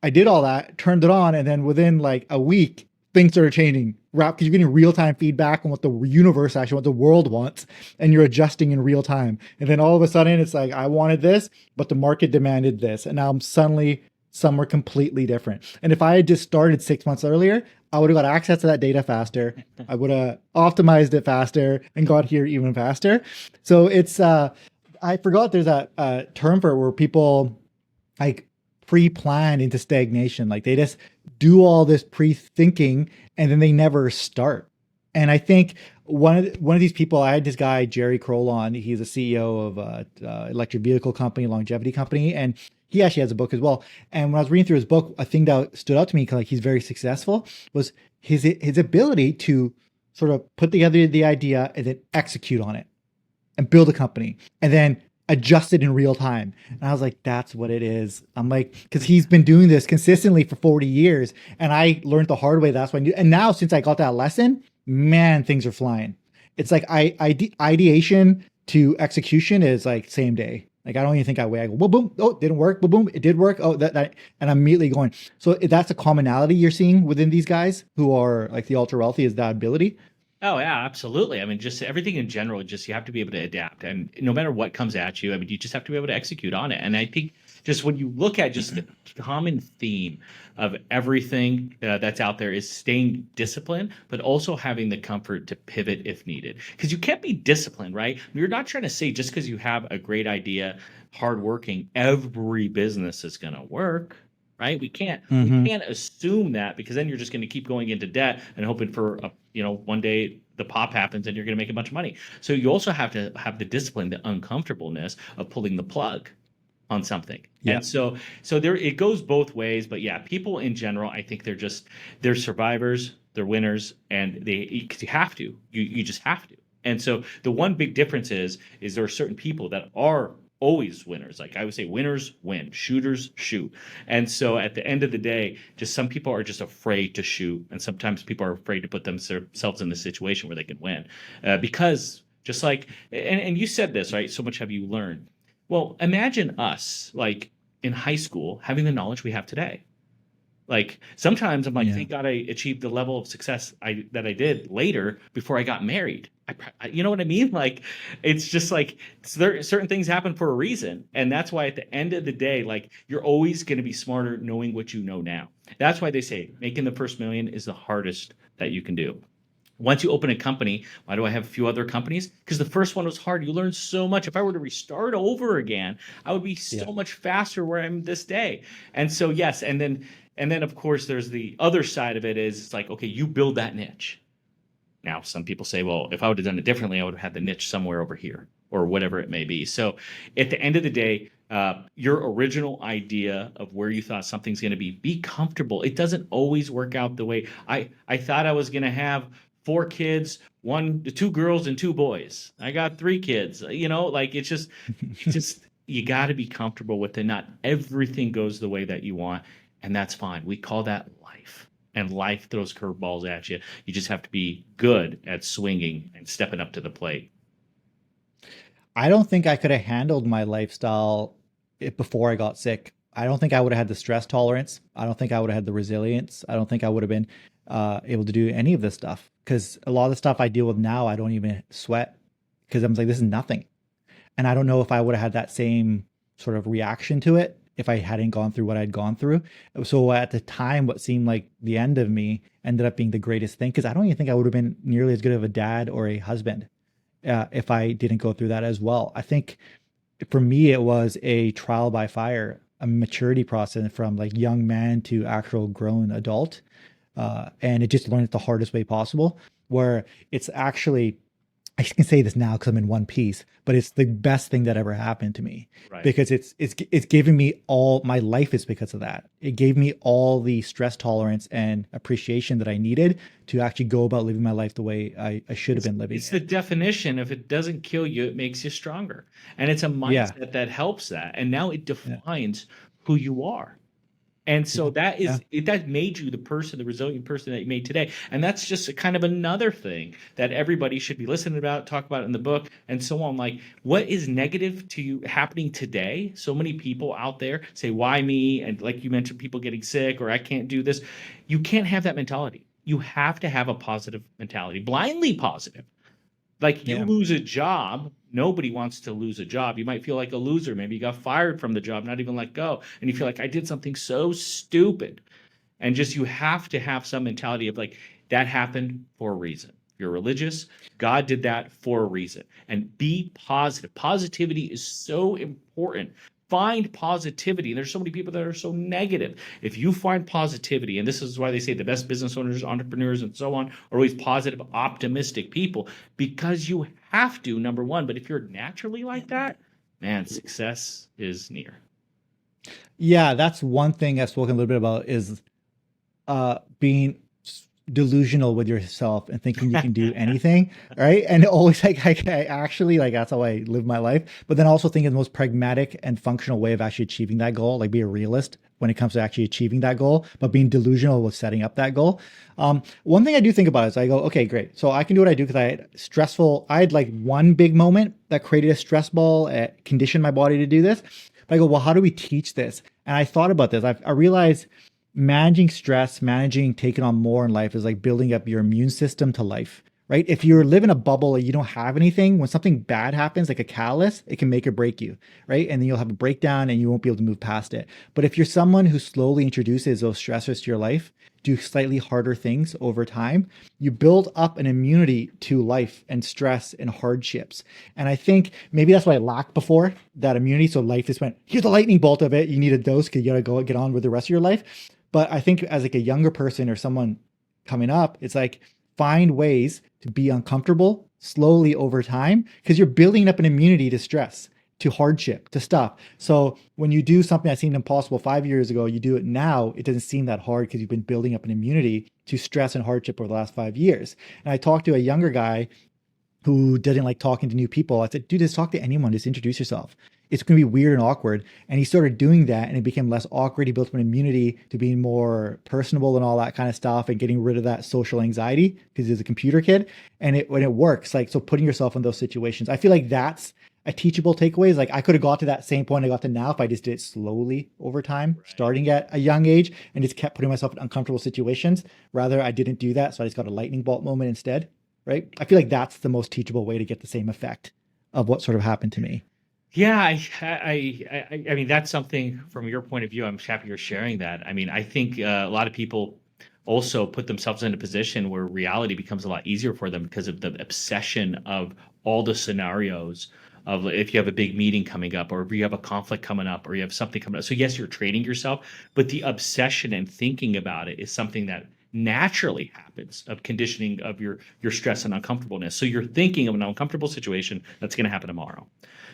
I did all that, turned it on, and then within like a week, things started changing. Because you're getting real time feedback on what the universe actually, what the world wants, and you're adjusting in real time. And then all of a sudden, it's like I wanted this, but the market demanded this, and now I'm suddenly somewhere completely different. And if I had just started 6 months earlier, I would have got access to that data faster. I would have optimized it faster and got here even faster. So it's I forgot there's a term for it where people like pre-plan into stagnation. Like they just do all this pre-thinking and then they never start. And I think one of these people, I had this guy, Jerry Kroll, on. He's a CEO of a electric vehicle company, longevity company. And he actually has a book as well. And when I was reading through his book, a thing that stood out to me, because like he's very successful, was his ability to sort of put together the idea and then execute on it and build a company and then adjust it in real time. And I was like, that's what it is. I'm like, because he's been doing this consistently for 40 years. And I learned the hard way. That's why I knew. And now, since I got that lesson, man, things are flying. It's like ideation to execution is like same day. Like I don't even think I wait. I go, boom, boom. Oh, it didn't work. Boom, boom. It did work. Oh, that, and I'm immediately going. So that's a commonality you're seeing within these guys who are like the ultra wealthy is that ability. Oh yeah, absolutely. I mean, just everything in general, just you have to be able to adapt, and no matter what comes at you, I mean, you just have to be able to execute on it. And I think just when you look at just the common theme of everything that's out there is staying disciplined, but also having the comfort to pivot if needed. Because you can't be disciplined, right? You're not trying to say just because you have a great idea, hardworking, every business is going to work. Right? We Mm-hmm. can't assume that because then you're just going to keep going into debt and hoping for one day the pop happens and you're going to make a bunch of money. So you also have to have the discipline, the uncomfortableness of pulling the plug on something. Yeah. And so there it goes both ways, but yeah, people in general, I think they're survivors, they're winners, and cuz you have to. You just have to. And so the one big difference is there are certain people that are always winners. Like I would say winners win, shooters shoot. And so at the end of the day, just some people are just afraid to shoot and sometimes people are afraid to put themselves in the situation where they can win. Because just like and you said this, right? So much have you learned. Well, imagine us like in high school having the knowledge we have today. Like sometimes I'm like, Yeah. thank God I achieved the level of success I did later before I got married. You know what I mean? Like it's just like certain things happen for a reason, and that's why at the end of the day, like you're always going to be smarter knowing what you know now. That's why they say making the first million is the hardest that you can do. Once you open a company, why do I have a few other companies? Because the first one was hard. You learn so much. If I were to restart over again, I would be Yeah. so much faster where I'm this day. And so yes, and then of course there's the other side of it is it's like, okay, you build that niche. Now, some people say, well, if I would have done it differently, I would have had the niche somewhere over here or whatever it may be. So at the end of the day, your original idea of where you thought something's going to be comfortable. It doesn't always work out the way I thought I was going to have four kids, two girls and two boys. I got three kids, like it's just, you got to be comfortable with it. Not everything goes the way that you want. And that's fine. We call that life and life throws curveballs at you. You just have to be good at swinging and stepping up to the plate. I don't think I could have handled my lifestyle before I got sick. I don't think I would have had the stress tolerance. I don't think I would have had the resilience. I don't think I would have been able to do any of this stuff because a lot of the stuff I deal with now, I don't even sweat because I'm like, this is nothing. And I don't know if I would have had that same sort of reaction to it if I hadn't gone through what I'd gone through. So at the time, what seemed like the end of me ended up being the greatest thing because I don't even think I would have been nearly as good of a dad or a husband if I didn't go through that as well. I think for me, it was a trial by fire, a maturity process from like young man to actual grown adult. And it just learned it the hardest way possible, where it's actually, I can say this now because I'm in one piece, but it's the best thing that ever happened to me Right. because it's given me all my life is because of that. It gave me all the stress tolerance and appreciation that I needed to actually go about living my life the way I should have It's been living it's the it. definition. If it doesn't kill you, it makes you stronger. And it's a Yeah, mindset that helps that. And now it yeah, defines who you are. And so yeah, yeah. that made you the person, the resilient person that you made today. And that's just a kind of another thing that everybody should be listening about, talk about in the book, and so on. Like, what is negative to you happening today? So many people out there say, "Why me?" And like you mentioned, people getting sick or I can't do this. You can't have that mentality. You have to have a positive mentality, blindly positive. Like you Yeah. lose a job, nobody wants to lose a job. You might feel like a loser. Maybe you got fired from the job, not even let go. And you feel like I did something so stupid. And just you have to have some mentality of like, that happened for a reason. You're religious. God did that for a reason. And be positive. Positivity is so important. Find positivity. There's so many people that are so negative. If you find positivity, and this is why they say the best business owners, entrepreneurs, and so on are always positive, optimistic people, because you have to, number one. But if you're naturally like that, man, success is near. Yeah, that's one thing I've spoken a little bit about is being delusional with yourself and thinking you can do anything, right? And always like I actually like that's how I live my life. But then also thinking the most pragmatic and functional way of actually achieving that goal, like be a realist when it comes to actually achieving that goal, but being delusional with setting up that goal. One thing I do think about is I go, okay, great. So I can do what I do because I had like one big moment that created a stress ball, conditioned my body to do this. But I go, well, how do we teach this? And I thought about this. I realized managing stress, managing taking on more in life is like building up your immune system to life, right? If you live in a bubble and you don't have anything, when something bad happens, like a callus, it can make or break you, right? And then you'll have a breakdown and you won't be able to move past it. But if you're someone who slowly introduces those stressors to your life, do slightly harder things over time, you build up an immunity to life and stress and hardships. And I think maybe that's what I lacked before, that immunity. So life just went, here's a lightning bolt of it. You need a dose because you got to go get on with the rest of your life. But I think as like a younger person or someone coming up, it's like find ways to be uncomfortable slowly over time because you're building up an immunity to stress, to hardship, to stuff. So when you do something that seemed impossible 5 years ago, you do it now, it doesn't seem that hard because you've been building up an immunity to stress and hardship over the last 5 years. And I talked to a younger guy who didn't like talking to new people. I said, dude, just talk to anyone, just introduce yourself. It's going to be weird and awkward. And he started doing that and it became less awkward. He built up an immunity to being more personable and all that kind of stuff and getting rid of that social anxiety because he's a computer kid. And when it works, like, so putting yourself in those situations, I feel like that's a teachable takeaway. Is like, I could have got to that same point I got to now if I just did it slowly over time, Right. starting at a young age and just kept putting myself in uncomfortable situations. Rather, I didn't do that. So I just got a lightning bolt moment instead. Right. I feel like that's the most teachable way to get the same effect of what sort of happened to me. Yeah, I mean, that's something from your point of view. I'm happy you're sharing that. I mean, I think a lot of people also put themselves in a position where reality becomes a lot easier for them because of the obsession of all the scenarios of if you have a big meeting coming up or if you have a conflict coming up or you have something coming up. So yes, you're training yourself, but the obsession and thinking about it is something that naturally happens of conditioning of your stress and uncomfortableness. So you're thinking of an uncomfortable situation that's going to happen tomorrow.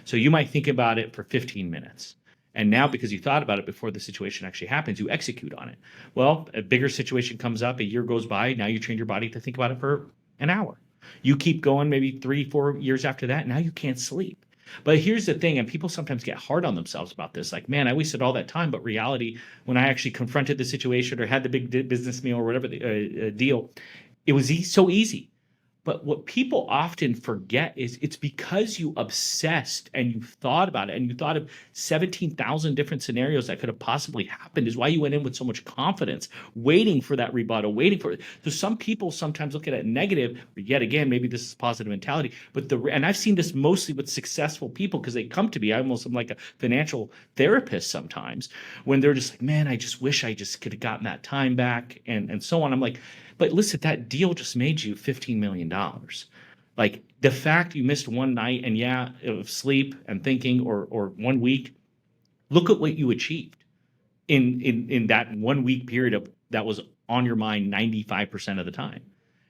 So you might think about it for 15 minutes. And now, because you thought about it before the situation actually happens, you execute on it. Well, a bigger situation comes up, a year goes by. Now you train your body to think about it for an hour. You keep going, maybe 3, 4 years after that. Now you can't sleep. But here's the thing, and people sometimes get hard on themselves about this. Like, man, I wasted all that time. But reality, when I actually confronted the situation or had the big business meal or whatever the deal, it was so easy. But what people often forget is it's because you obsessed and you thought about it and you thought of 17,000 different scenarios that could have possibly happened is why you went in with so much confidence, waiting for that rebuttal, waiting for it. So some people sometimes look at it negative, yet again, maybe this is positive mentality, but and I've seen this mostly with successful people because they come to me. I almost am like a financial therapist sometimes when they're just like, man, I just wish I just could have gotten that time back and so on. I'm like, but listen, that deal just made you $15 million. Like the fact you missed one night and yeah, of sleep and thinking or 1 week, look at what you achieved in that 1 week period of that was on your mind 95% of the time.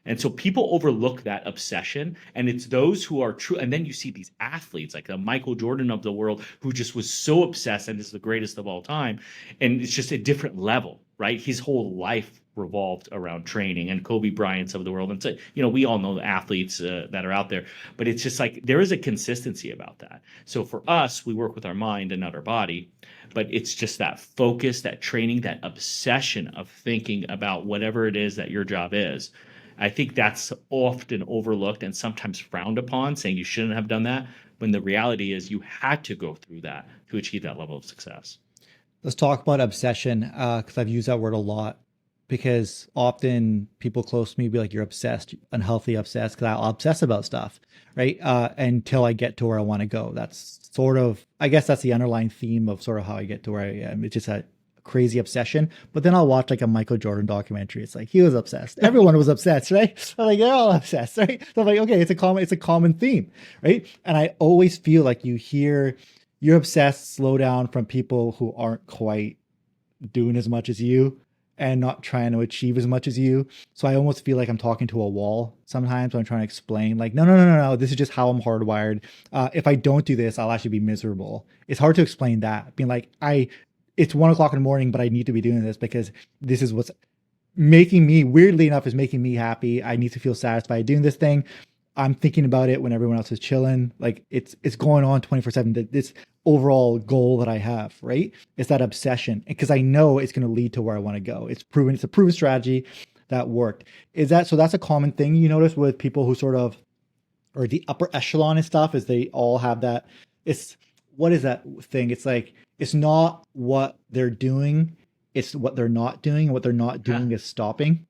And so people overlook that obsession, and it's those who are true. And then you see these athletes like the Michael Jordan of the world who just was so obsessed and is the greatest of all time. And it's just a different level, right? His whole life revolved around training, and Kobe Bryant's of the world. And so, we all know the athletes that are out there, but it's just like there is a consistency about that. So for us, we work with our mind and not our body, but it's just that focus, that training, that obsession of thinking about whatever it is that your job is. I think that's often overlooked and sometimes frowned upon, saying you shouldn't have done that, when the reality is you had to go through that to achieve that level of success. Let's talk about obsession because I've used that word a lot because often people close to me be like, you're obsessed, unhealthy obsessed, because I'll obsess about stuff, right? Until I get to where I want to go. That's sort of, I guess that's the underlying theme of sort of how I get to where I am. It's just a crazy obsession. But then I'll watch like a Michael Jordan documentary. It's like he was obsessed. Everyone was obsessed, right? I'm like, they're all obsessed, right? So I'm like, okay, it's a common theme, right? And I always feel like you're obsessed, slow down from people who aren't quite doing as much as you and not trying to achieve as much as you. So I almost feel like I'm talking to a wall sometimes when I'm trying to explain, like, no, this is just how I'm hardwired. If I don't do this, I'll actually be miserable. It's hard to explain that. Being like, it's 1 o'clock in the morning, but I need to be doing this because this is what's making me, weirdly enough, is making me happy. I need to feel satisfied doing this thing. I'm thinking about it when everyone else is chilling. Like it's going on 24/7. This overall goal that I have, right? It's that obsession because I know it's going to lead to where I want to go. It's proven. It's a proven strategy that worked. Is that so? That's a common thing you notice with people who sort of, or the upper echelon and stuff, is they all have that. It's what is that thing? It's like it's not what they're doing, it's what they're not doing, and what they're not Yeah. doing is stopping,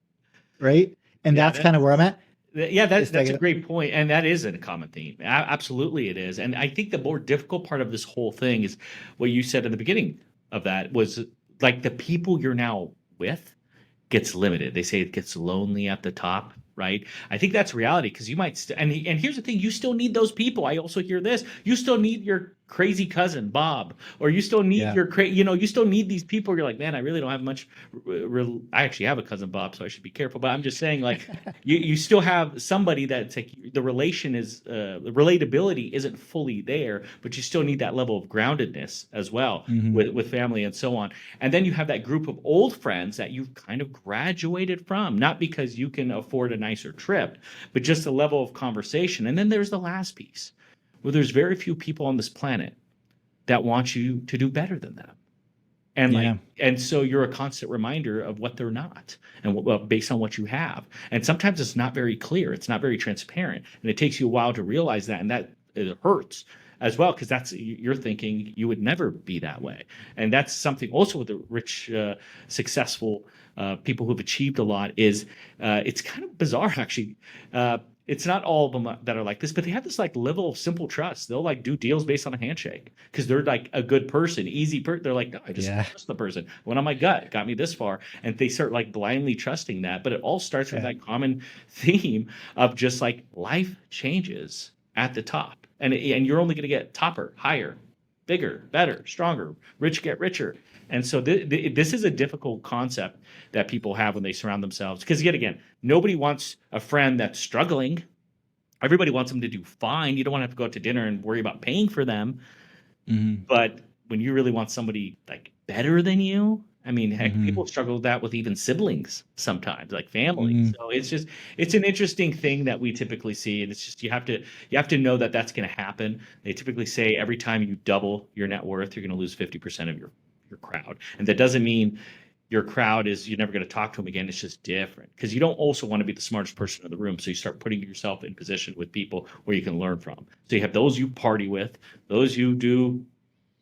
right? And Yeah, that's kind of where I'm at. yeah, It's that's a like, great point, and that is a common theme. Absolutely, it is. And I think the more difficult part of this whole thing is what you said in the beginning of that was like the people you're now with gets limited. They say it gets lonely at the top, right? I think that's reality because you might and here's the thing, you still need those people. I also hear this. You still need your crazy cousin Bob, or you still need yeah, your you still need these people. You're like, man, I really don't have much I actually have a cousin Bob, so I should be careful, but I'm just saying, like, you still have somebody that's like the relation is the relatability isn't fully there, but you still need that level of groundedness as well hmm, with family and so on. And then you have that group of old friends that you've kind of graduated from, not because you can afford a nicer trip, but just a level of conversation. And then there's the last piece where there's very few people on this planet that want you to do better than them. And yeah, and so you're a constant reminder of what they're not, and well, based on what you have. And sometimes it's not very clear, it's not very transparent, and it takes you a while to realize that, and that it hurts as well because that's you're thinking you would never be that way. And that's something also with the rich, successful people who've achieved a lot is it's kind of bizarre actually. It's not all of them that are like this, but they have this like level of simple trust. They'll like do deals based on a handshake because they're like a good person, they're like, no, I just yeah, trust the person. Went on my gut, it got me this far, and they start like blindly trusting that. But it all starts from yeah. that common theme of just like life changes at the top, and you're only going to get topper, higher, bigger, better, stronger, rich get richer. And so this is a difficult concept that people have when they surround themselves. Because yet again, nobody wants a friend that's struggling. Everybody wants them to do fine. You don't want to have to go out to dinner and worry about paying for them. Hmm, But when you really want somebody like better than you, I mean, heck, people hmm, struggle with that with even siblings sometimes, like family. hmm. So it's an interesting thing that we typically see, and it's just you have to know that that's going to happen. They typically say every time you double your net worth, you're going to lose 50% of your crowd, and that doesn't mean your crowd is you're never going to talk to them again. It's just different because you don't also want to be the smartest person in the room. So you start putting yourself in position with people where you can learn from. So you have those you party with, those you do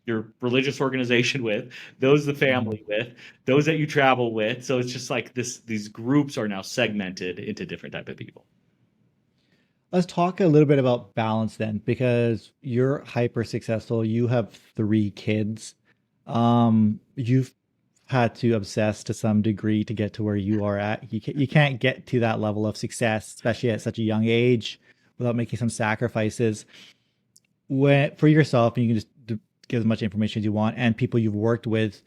your religious organization with, those the Hmm. family with, those that you travel with. So it's just like this these groups are now segmented into different type of people. Let's talk a little bit about balance then, because you're hyper successful. You have 3 kids. You've had to obsess to some degree to get to where you are at. You can't get to that level of success, especially at such a young age, without making some sacrifices. When for yourself, and you can just give as much information as you want, and people you've worked with,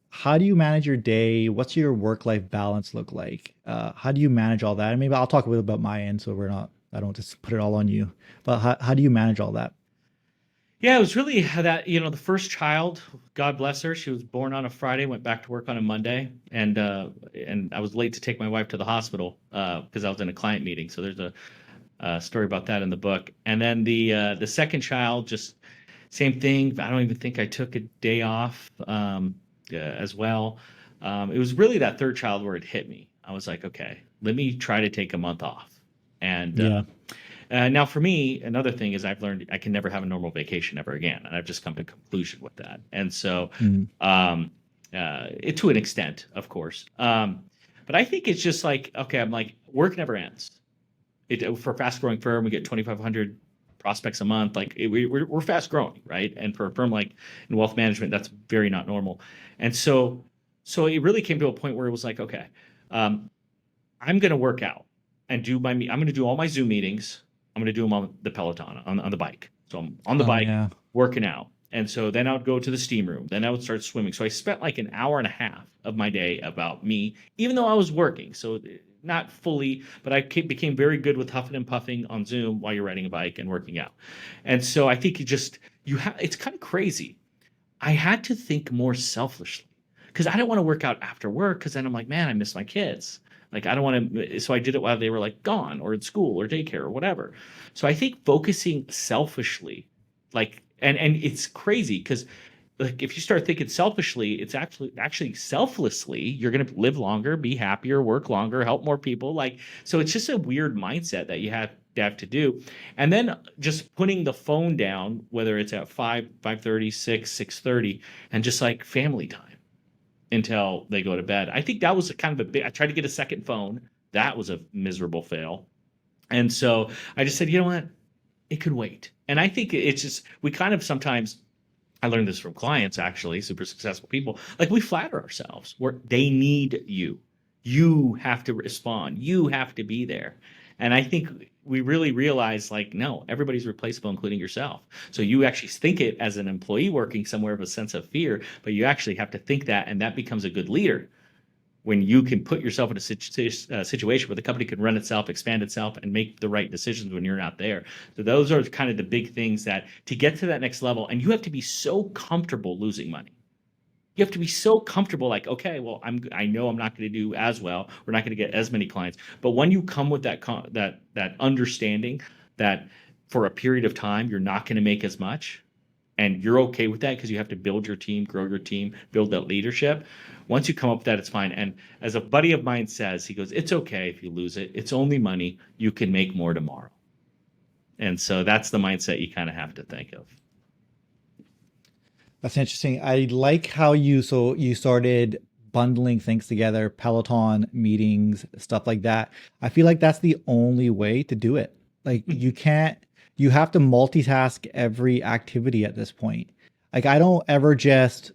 how do you manage your day? What's your work-life balance look like? How do you manage all that? And maybe I'll talk a little about my end, so I don't just put it all on you. But how do you manage all that? Yeah, it was really that, the first child, God bless her, she was born on a Friday, went back to work on a Monday, and I was late to take my wife to the hospital because I was in a client meeting. So there's a story about that in the book. And then the second child, just same thing. I don't even think I took a day off as well. It was really that third child where it hit me. I was like, okay, let me try to take a month off. And Yeah. now for me, another thing is I've learned I can never have a normal vacation ever again, and I've just come to conclusion with that. And so, Mm, um, to an extent, of course. But I think it's just like, okay, I'm like, work never ends. For a fast growing firm, we get 2,500 prospects a month. Like we're fast growing, right? And for a firm like in wealth management, that's very not normal. And so it really came to a point where it was like, okay, um, I'm going to work out and I'm going to do all my Zoom meetings. I'm going to do them on the Peloton, on the bike. So I'm on the oh bike yeah. working out. And so then I would go to the steam room. Then I would start swimming. So I spent like an hour and a half of my day about me, even though I was working. So not fully, but I became very good with huffing and puffing on Zoom while you're riding a bike and working out. And so I think it's kind of crazy. I had to think more selfishly. because I don't want to work out after work because then I'm like, man, I miss my kids. Like I don't want to. So I did it while they were like gone or at school or daycare or whatever. So I think focusing selfishly, like, and it's crazy because like if you start thinking selfishly, it's actually selflessly, you're going to live longer, be happier, work longer, help more people. Like, so it's just a weird mindset that you have to do. And then just putting the phone down, whether it's at 5:30, 6:30, and just like family time until they go to bed. I think that was a kind of a big, I tried to get a second phone. That was a miserable fail. And so I just said, you know what? It could wait. And I think it's just, we kind of sometimes, I learned this from clients, actually, super successful people. Like we flatter ourselves where they need you. You have to respond. You have to be there. And I think we really realize like, no, everybody's replaceable, including yourself. So you actually think it as an employee working somewhere of a sense of fear, but you actually have to think that, and that becomes a good leader when you can put yourself in a situation where the company can run itself, expand itself, and make the right decisions when you're not there. So those are kind of the big things that to get to that next level, and you have to be so comfortable losing money. You have to be so comfortable, like, okay, well, I know I'm not going to do as well. We're not going to get as many clients. But when you come with that understanding that for a period of time you're not going to make as much, and you're okay with that because you have to build your team, grow your team, build that leadership. Once you come up with that, it's fine. And as a buddy of mine says, he goes, it's okay if you lose it. It's only money. You can make more tomorrow. And so that's the mindset you kind of have to think of. That's interesting. I like how you started bundling things together, Peloton meetings, stuff like that. I feel like that's the only way to do it. Like you can't, you have to multitask every activity at this point. Like I don't ever just,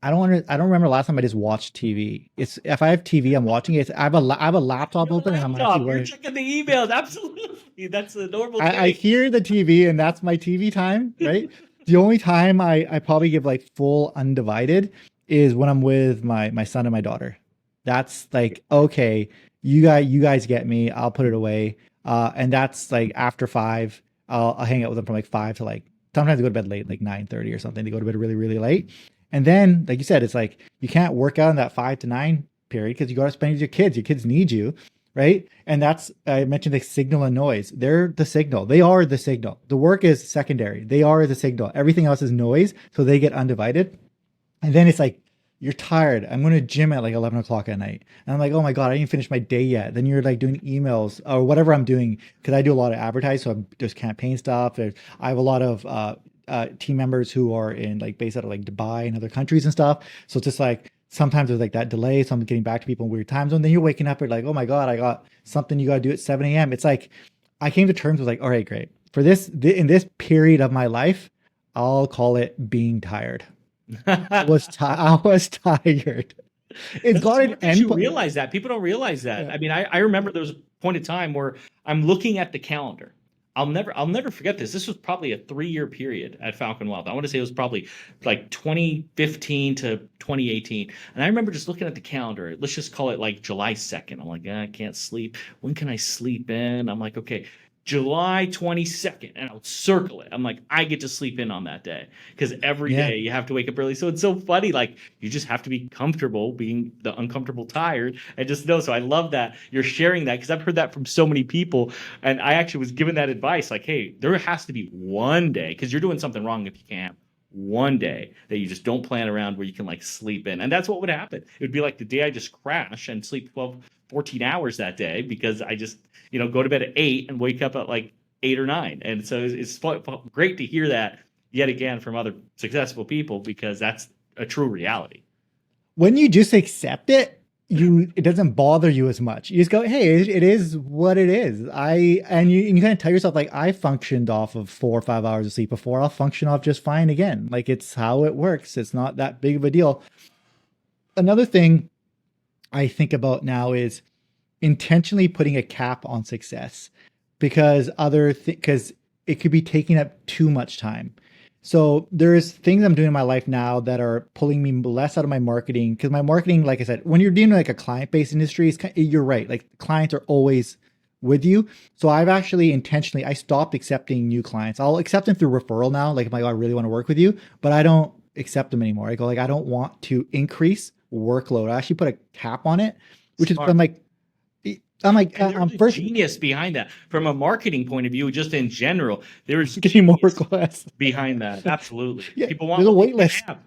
I don't remember last time I just watched TV. It's if I have TV, I'm watching it. I have a laptop Your open and I'm actually laptop, you're wearing. checking the emails. Absolutely. That's a normal I thing. hear the TV and that's my TV time, right? The only time I probably give like full undivided is when I'm with my son and my daughter. That's like, okay, you guys get me. I'll put it away. And that's like after 5, I'll hang out with them from like 5 to like sometimes they go to bed late, like 9:30 or something. They go to bed really, really late. And then, like you said, it's like you can't work out in that 5 to 9 period because you got to spend with your kids. Your kids need you, right? And that's, I mentioned the signal and noise. They're the signal. They are the signal. The work is secondary. They are the signal. Everything else is noise. So they get undivided. And then it's like, you're tired. I'm going to gym at like 11 o'clock at night. And I'm like, oh my God, I didn't finish my day yet. Then you're like doing emails or whatever I'm doing. Cause I do a lot of advertise. So there's campaign stuff. I have a lot of, team members who are in like based out of like Dubai and other countries and stuff. So it's just like, sometimes there's like that delay. So I'm getting back to people in weird time zone. Then you're waking up at like, oh my God, I got something you got to do at 7 a.m. It's like, I came to terms with like, all right, great. For in this period of my life, I'll call it being tired. I was tired. It's That's got an smart that you end. realize that. People don't realize that. Yeah. I mean, I remember there was a point in time where I'm looking at the calendar. I'll never forget this. This was probably a 3-year period at Falcon Wealth. I want to say it was probably like 2015 to 2018. And I remember just looking at the calendar. Let's just call it like July 2nd. I'm like, I can't sleep. When can I sleep in? I'm like, okay, July 22nd, and I'll circle it. I'm like, I get to sleep in on that day because every Yeah. day you have to wake up early. So it's so funny. Like you just have to be comfortable being the uncomfortable tired and just know. So I love that you're sharing that because I've heard that from so many people. And I actually was given that advice like, hey, there has to be one day because you're doing something wrong if you can't. One day that you just don't plan around where you can like sleep in. And that's what would happen. It would be like the day I just crash and sleep 12, 14 hours that day because I just, go to bed at 8 and wake up at like 8 or 9. And so it's great to hear that yet again from other successful people because that's a true reality. When you just accept it, it doesn't bother you as much. You just go, hey, it is what it is. And you kind of tell yourself like, I functioned off of 4 or 5 hours of sleep before. I'll function off just fine again. Like it's how it works. It's not that big of a deal. Another thing I think about now is intentionally putting a cap on success because because it could be taking up too much time. So there's things I'm doing in my life now that are pulling me less out of my marketing because my marketing, like I said, when you're dealing with like a client-based industry, you're right. Like clients are always with you. So I've actually intentionally, I stopped accepting new clients. I'll accept them through referral now. Like, if I really want to work with you, but I don't accept them anymore. I go like, I don't want to increase workload. I actually put a cap on it, which is Smart. I'm like, And there's I'm a first genius behind that. From a marketing point of view, just in general, there's getting more genius requests. behiin that. Absolutely. Yeah, People want there's a what they wait can't list. have.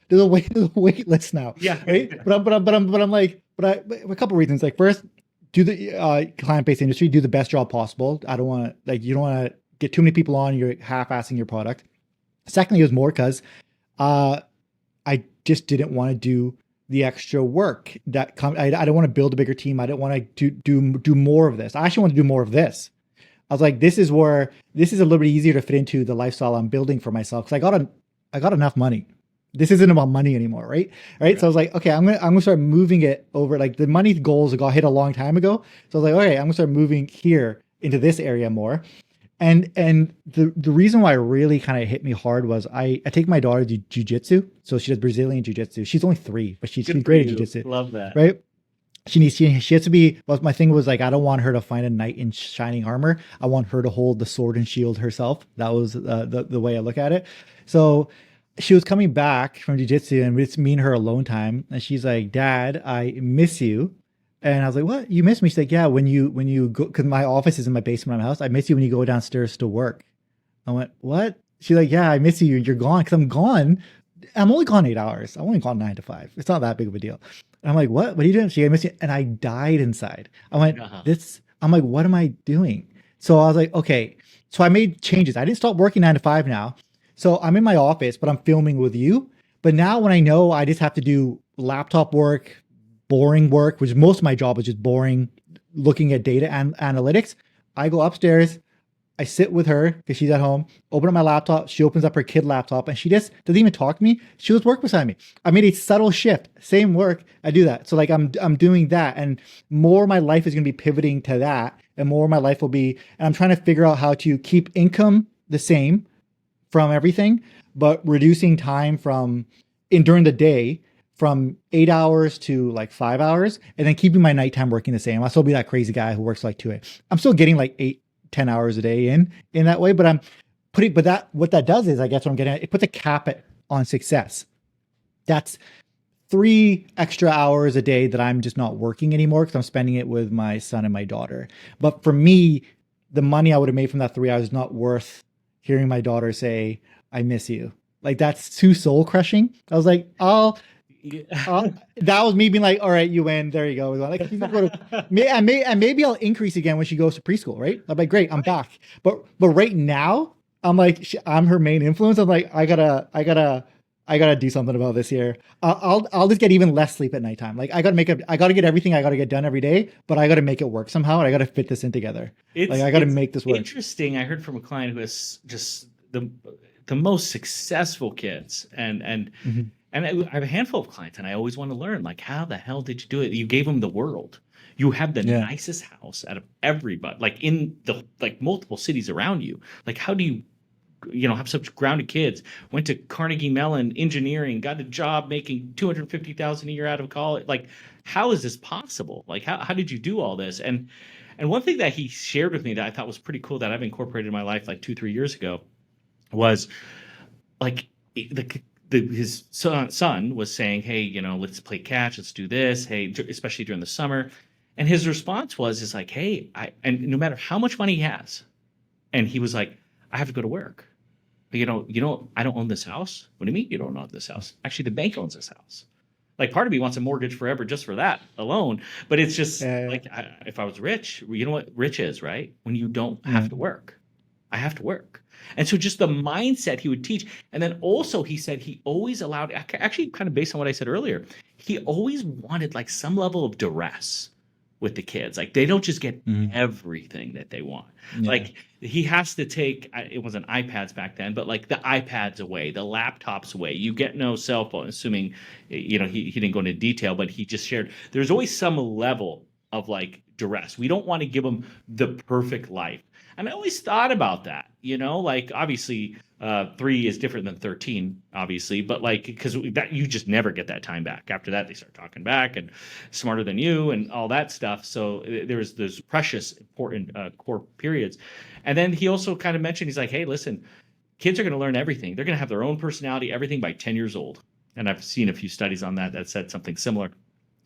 There's a wait list now, Yeah. right? But I'm like, but a couple reasons. Like first, do the client-based industry do the best job possible. I don't want to like you don't want to get too many people on. You're half-assing your product. Secondly, it was more because uh, I just didn't want to do the extra work that come. I don't want to build a bigger team. I don't want to do more of this. I actually want to do more of this. I was like, this is a little bit easier to fit into the lifestyle I'm building for myself because I got enough money. This isn't about money anymore, right? Right. So I Right. was like, okay, I'm gonna start moving it over. Like the money goals got hit a long time ago. So I was like, okay, I'm gonna start moving here into this area more. And the reason why it really kind of hit me hard was I take my daughter to jujitsu. So she does Brazilian jiu-jitsu. She's only 3, but she's Good for great at you. jiu-jitsu, Love that. right? She has to be. Well, my thing was like I don't want her to find a knight in shining armor. I want her to hold the sword and shield herself. That was the way I look at it. So she was coming back from jujitsu, and it's me and her alone time. And she's like, "Dad, I miss you." And I was like, "What? You miss me?" She's like, "Yeah, when you go, because my office is in my basement of my house. I miss you when you go downstairs to work." I went, "What?" She's like, "Yeah, I miss you. You're gone because I'm gone. I'm only gone 8 hours. I'm only gone 9 to 5. It's not that big of a deal." And I'm like, "What? What are you doing?" She missed you, and I died inside. I went, Uh-huh. "This." I'm like, "What am I doing?" So I was like, "Okay." So I made changes. I didn't stop working 9 to 5 now. So I'm in my office, but I'm filming with you. But now when I know I just have to do laptop work, boring work, which most of my job is just boring, looking at data and analytics, I go upstairs. I sit with her because she's at home, open up my laptop. She opens up her kid laptop and she just doesn't even talk to me. She does work beside me. I made a subtle shift. Same work. I do that. So like I'm doing that. And more of my life is gonna be pivoting to that. And more of my life will be, and I'm trying to figure out how to keep income the same from everything, but reducing time from in during the day from 8 hours to like 5 hours, and then keeping my nighttime working the same. I'll still be that crazy guy who works like 2 a. I'm still getting like 8, 10 hours a day in that way, but I'm putting. But that what that does is, I guess what I'm getting at, it puts a cap on success. That's 3 extra hours a day that I'm just not working anymore because I'm spending it with my son and my daughter. But for me, the money I would have made from that 3 hours is not worth hearing my daughter say, "I miss you." Like that's too soul crushing. I was like, Yeah. that was me being like, "All right, you win. There you go." Like, she's gonna go to, and maybe I'll increase again when she goes to preschool, right? I'm like, great, I'm Right. back. But right now, I'm like, I'm her main influence. I'm like, I gotta do something about this here. I'll just get even less sleep at nighttime. Like I gotta get everything I gotta get done every day, but I gotta make it work somehow, and I gotta fit this in together. Like I gotta It's make this work. interesting. I heard from a client who has just the most successful kids, Mhm. and I have a handful of clients, and I always want to learn, like, how the hell did you do it? You gave them the world. You have the Yeah. nicest house out of everybody, like in the like multiple cities around you. Like, how do you, have such grounded kids? Went to Carnegie Mellon engineering, got a job making 250,000 a year out of college. Like, how is this possible? Like, how did you do all this? And one thing that he shared with me that I thought was pretty cool that I've incorporated in my life like 2, 3 years ago was like his son was saying, "Hey, let's play catch, let's do this. Hey, especially during the summer." And his response was, "Is like, hey, and no matter how much money he has," and he was like, "I have to go to work. I don't own this house." "What do you mean you don't own this house?" "Actually, the bank owns this house." Like, part of me wants a mortgage forever just for that alone. But it's just Yeah. like, if I was rich, you know what rich is, right? When you don't Yeah. have to work. I have to work. And so just the mindset he would teach. And then also he said he always allowed, actually kind of based on what I said earlier, he always wanted like some level of duress with the kids. Like, they don't just get Mhm. everything that they want. Yeah. Like, he has to take, it wasn't iPads back then, but like the iPads away, the laptops away. You get no cell phone, assuming, he didn't go into detail, but he just shared there's always some level of like duress. We don't want to give them the perfect life. And I always thought about that, like, obviously, 3 is different than 13, obviously, but like, because that you just never get that time back. After that, they start talking back and smarter than you and all that stuff. So there's those precious, important core periods. And then he also kind of mentioned, he's like, "Hey, listen, kids are going to learn everything. They're going to have their own personality, everything by 10 years old." and I've seen a few studies on that said something similar.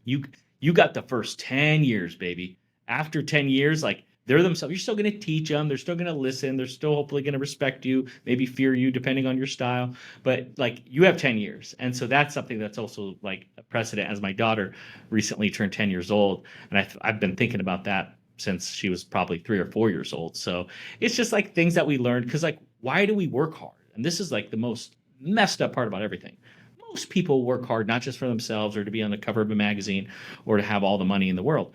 You you got the first 10 years, baby. After 10 years, like they're themselves, you're still going to teach them, they're still going to listen, they're still hopefully going to respect you, maybe fear you depending on your style, but like you have 10 years. And so that's something that's also like a precedent, as my daughter recently turned 10 years old, and I've been thinking about that since she was probably 3 or 4 years old. So it's just like things that we learned, because like, why do we work hard? And this is like the most messed up part about everything. Most people work hard not just for themselves or to be on the cover of a magazine or to have all the money in the world.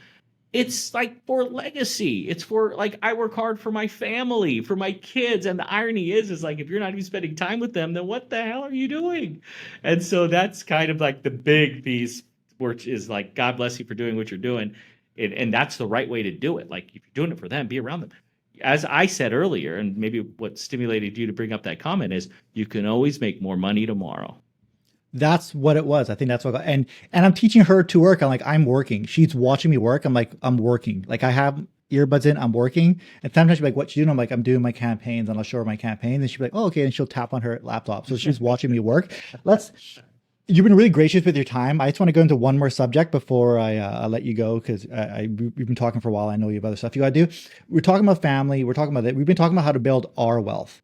It's like for legacy. It's for like, I work hard for my family, for my kids. And the irony is like, if you're not even spending time with them, then what the hell are you doing? And so that's kind of like the big piece, which is like, God bless you for doing what you're doing. And that's the right way to do it. Like, if you're doing it for them, be around them. As I said earlier, and maybe what stimulated you to bring up that comment is, you can always make more money tomorrow. That's what it was. I think that's what, and I'm teaching her to work. I'm like, I'm working. She's watching me work. I'm like, I'm working. Like I have earbuds in, I'm working. And sometimes she'll be like, what you doing? I'm like, I'm doing my campaigns, and I'll show her my campaigns. And she'll be like, oh, okay. And she'll tap on her laptop. So she's watching me work. You've been really gracious with your time. I just want to go into one more subject before I let you go, because we've been talking for a while. I know you have other stuff you got to do. We're talking about family. We're talking about that. We've been talking about how to build our wealth.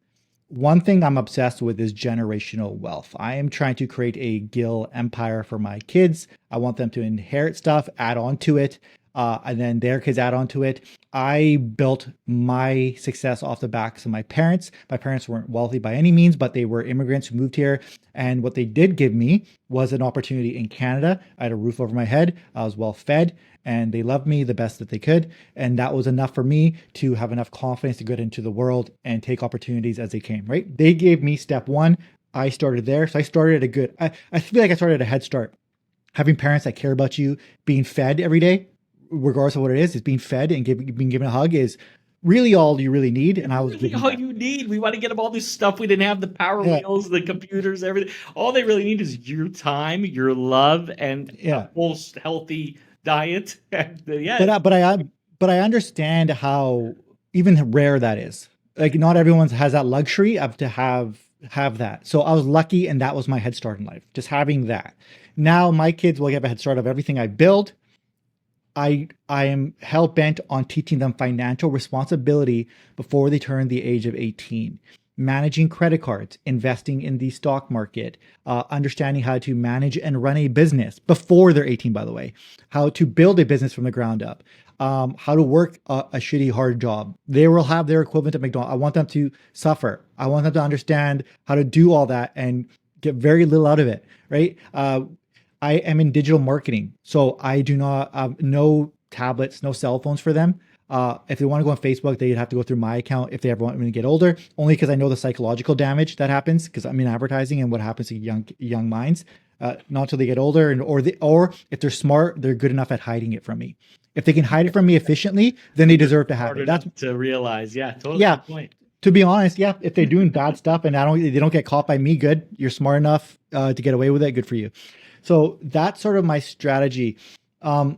One thing I'm obsessed with is generational wealth. I am trying to create a Gill empire for my kids. I want them to inherit stuff, add on to it, and then their kids add on to it. I built my success off the backs of my parents. My parents weren't wealthy by any means, but they were immigrants who moved here. And what they did give me was an opportunity in Canada. I had a roof over my head. I was well fed, and they loved me the best that they could. And that was enough for me to have enough confidence to get into the world and take opportunities as they came, right? They gave me step one. I started there. So I started at a good, I feel like I started at a head start. Having parents that care about you, being fed every day, regardless of what it is being fed and being given a hug is really all you really need. And I was Really given all that. you need. We want to get them all this stuff. We didn't have the power Yeah. wheels, the computers, everything. All they really need is your time, your love, and a Yeah. full healthy diet. And But yeah, I understand how even rare that is. Like not everyone has that luxury of to have that. So I was lucky, and that was my head start in life, just having that. Now my kids will have a head start of everything I build. I am hell bent on teaching them financial responsibility before they turn the age of 18. Managing credit cards, investing in the stock market, understanding how to manage and run a business before they're 18, by the way, how to build a business from the ground up, how to work a shitty hard job. They will have their equivalent at McDonald's. I want them to suffer. I want them to understand how to do all that and get very little out of it, right? I am in digital marketing, so I do not no tablets, no cell phones for them. If they want to go on Facebook, they'd have to go through my account if they ever want me to get older. Only because I know the psychological damage that happens because I'm in advertising and what happens to young minds. Not until they get older, or if they're smart, they're good enough at hiding it from me. If they can hide it from me efficiently, then they deserve to have hard it. That's enough to realize. Yeah, totally yeah. good point. To be honest, yeah. If they're doing bad stuff and they don't get caught by me, good. You're smart enough to get away with it. Good for you. So that's sort of my strategy. How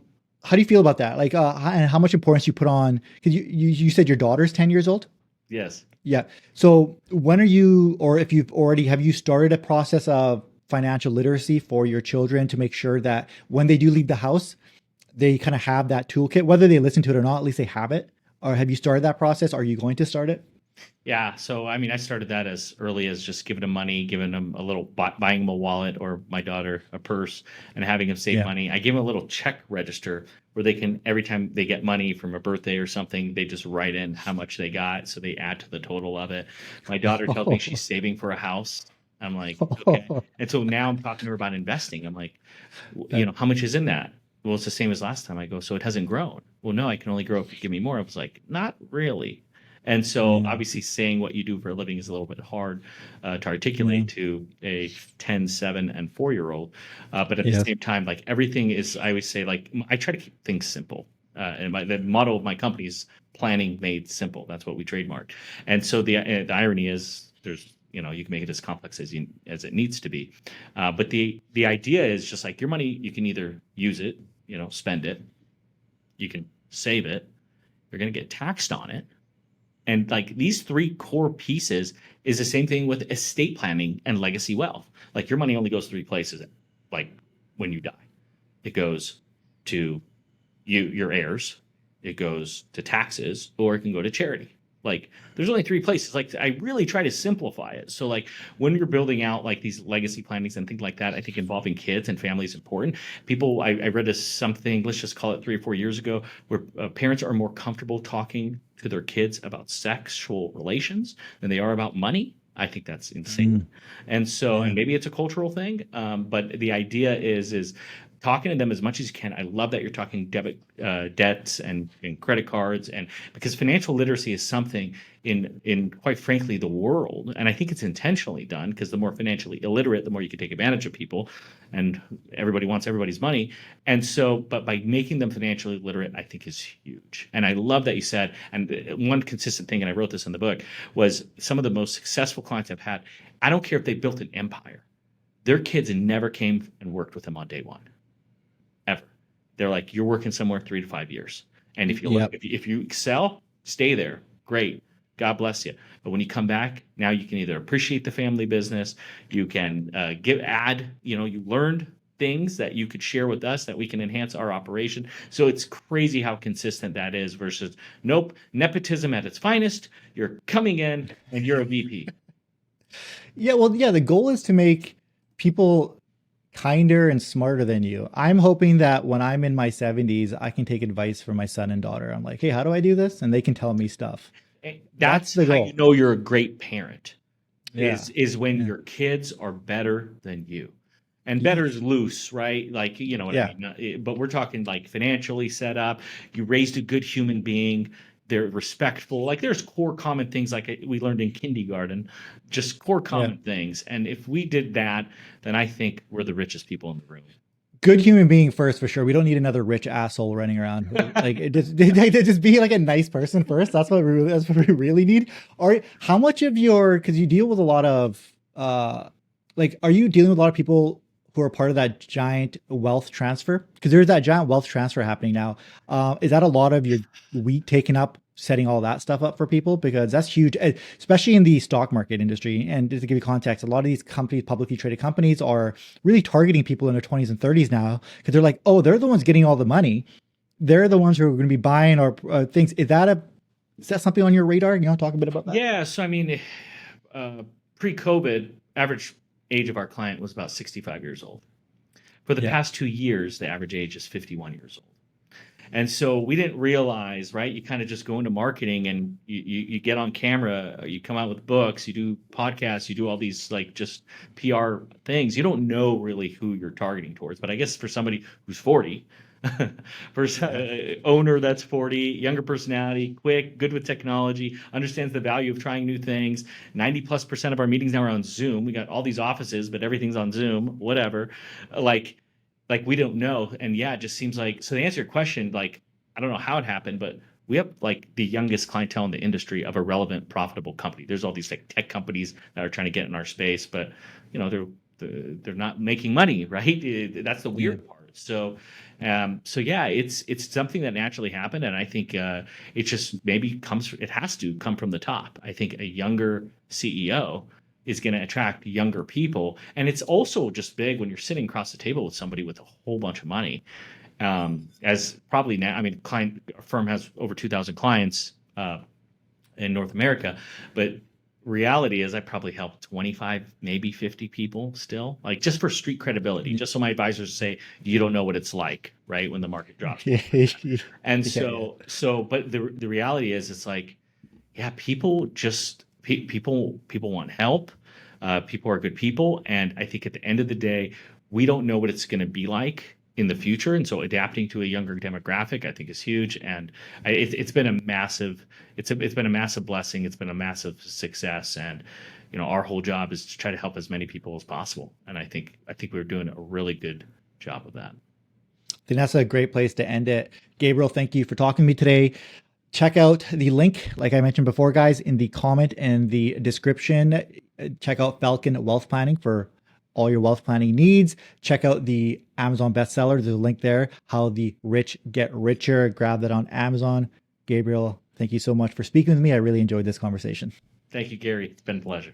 do you feel about that? Like, and how much importance you put on? Because you said your daughter's 10 years old. Yes. Yeah. So when are you, or if you've already, have you started a process of financial literacy for your children to make sure that when they do leave the house, they kind of have that toolkit, whether they listen to it or not, at least they have it? Or have you started that process? Are you going to start it? Yeah, so I mean, I started that as early as just giving them money, giving them a little, buying them a wallet or my daughter a purse, and having them save Yeah. money. I give them a little check register where they can, every time they get money from a birthday or something, they just write in how much they got, so they add to the total of it. My daughter tells me she's saving for a house. I'm like, okay. And so now I'm talking to her about investing. I'm like, how much is in that? Well, it's the same as last time. I go, so it hasn't grown. Well, no, I can only grow if you give me more. I was like, not really. And so Yeah. obviously saying what you do for a living is a little bit hard to Yeah. articulate to a 10, 7, and 4-year-old. But at the Yes. same time, like everything is, I always say, like, I try to keep things simple. And the motto of my company is planning made simple. That's what we trademarked. And so the irony is you can make it as complex as it needs to be. But the idea is just like your money, you can either use it, spend it, you can save it, you're going to get taxed on it, And like these three core pieces is the same thing with estate planning and legacy wealth. Like your money only goes three places. Like when you die, it goes to your heirs, it goes to taxes, or it can go to charity. Like there's only three places. Like I really try to simplify it. So like when you're building out like these legacy plannings and things like that, I think involving kids and family is important. People, I read something, let's just call it 3 or 4 years ago, where parents are more comfortable talking to their kids about sexual relations than they are about money. I think that's insane. Mm, And so, yeah. and maybe it's a cultural thing, but the idea is talking to them as much as you can. I love that you're talking debts and credit cards, and because financial literacy is something in quite frankly the world, and I think it's intentionally done because the more financially illiterate, the more you can take advantage of people, and everybody wants everybody's money. And so, but by making them financially literate, I think is huge. And I love that you said, and one consistent thing, and I wrote this in the book, was some of the most successful clients I've had. I don't care if they built an empire. Their kids never came and worked with them on day one ever. They're like, you're working somewhere 3 to 5 years. And if you look, Yep. if you excel, stay there. Great. God bless you. But when you come back, now you can either appreciate the family business, you can you learned things that you could share with us that we can enhance our operation. So it's crazy how consistent that is versus nope, nepotism at its finest. You're coming in and you're a VP. Yeah, well, yeah, the goal is to make people kinder and smarter than you. I'm hoping that when I'm in my 70s, I can take advice from my son and daughter. I'm like, hey, how do I do this? And they can tell me stuff. That's That's the how you goal. know you're a great parent. Yeah. Is when Yeah. your kids are better than you. And better is loose, right? Like, you know what I Yeah. mean? But we're talking like financially set up. You raised a good human being. They're respectful. Like there's core common things like we learned in kindergarten, just core Yeah. common things. And if we did that, then I think we're the richest people in the room. Good human being first for sure. We don't need another rich asshole running around. Like it just just be like a nice person first. That's what we really need. Or how much of your because you deal with a lot of like are you dealing with a lot of people who are part of that giant wealth transfer? Because there's that giant wealth transfer happening now. Is that a lot of your week taken up setting all that stuff up for people? Because that's huge, especially in the stock market industry. And just to give you context, a lot of these companies, publicly traded companies, are really targeting people in their 20s and 30s now because they're like, oh, they're the ones getting all the money. They're the ones who are going to be buying our things. Is that something on your radar? You know, talk a bit about that. Yeah. So, I mean, uh, pre-COVID, average age of our client was about 65 years old. For the Yeah. past 2 years, the average age is 51 years old. And so we didn't realize, right? You kind of just go into marketing and you get on camera, you come out with books, you do podcasts, you do all these like just PR things. You don't know really who you're targeting towards. But I guess for somebody who's 40, for Yeah. owner that's 40, younger personality, quick, good with technology, understands the value of trying new things. 90+% of our meetings now are on Zoom. We got all these offices, but everything's on Zoom, whatever. Like we don't know. And yeah, it just seems like, so to answer your question, like I don't know how it happened, but we have like the youngest clientele in the industry of a relevant profitable company. There's all these like tech companies that are trying to get in our space, but you know they're not making money, right? That's the Yeah. weird part. So yeah, it's something that naturally happened, and I think it just maybe it has to come from the top. I think a younger CEO is going to attract younger people. And it's also just big when you're sitting across the table with somebody with a whole bunch of money. As probably now, I mean, client firm has over 2,000 clients in North America, but reality is I probably help 25, maybe 50 people still, like just for street credibility, just so my advisors say, you don't know what it's like, right? When the market drops. Yeah. And Yeah. but the reality is it's like, yeah, people just people want help. People are good people, and I think at the end of the day, we don't know what it's going to be like in the future, and so adapting to a younger demographic, I think, is huge. And it's been a massive, it's been a massive blessing. It's been a massive success, and you know, our whole job is to try to help as many people as possible. And I think we're doing a really good job of that. I think that's a great place to end it. Gabriel, thank you for talking to me today. Check out the link, like I mentioned before, guys, in the comment and the description. Check out Falcon Wealth Planning for all your wealth planning needs. Check out the Amazon bestseller. There's a link there, How the Rich Get Richer. Grab that on Amazon. Gabriel, Thank you so much for speaking with me. I really enjoyed this conversation. Thank you, Gary. It's been a pleasure.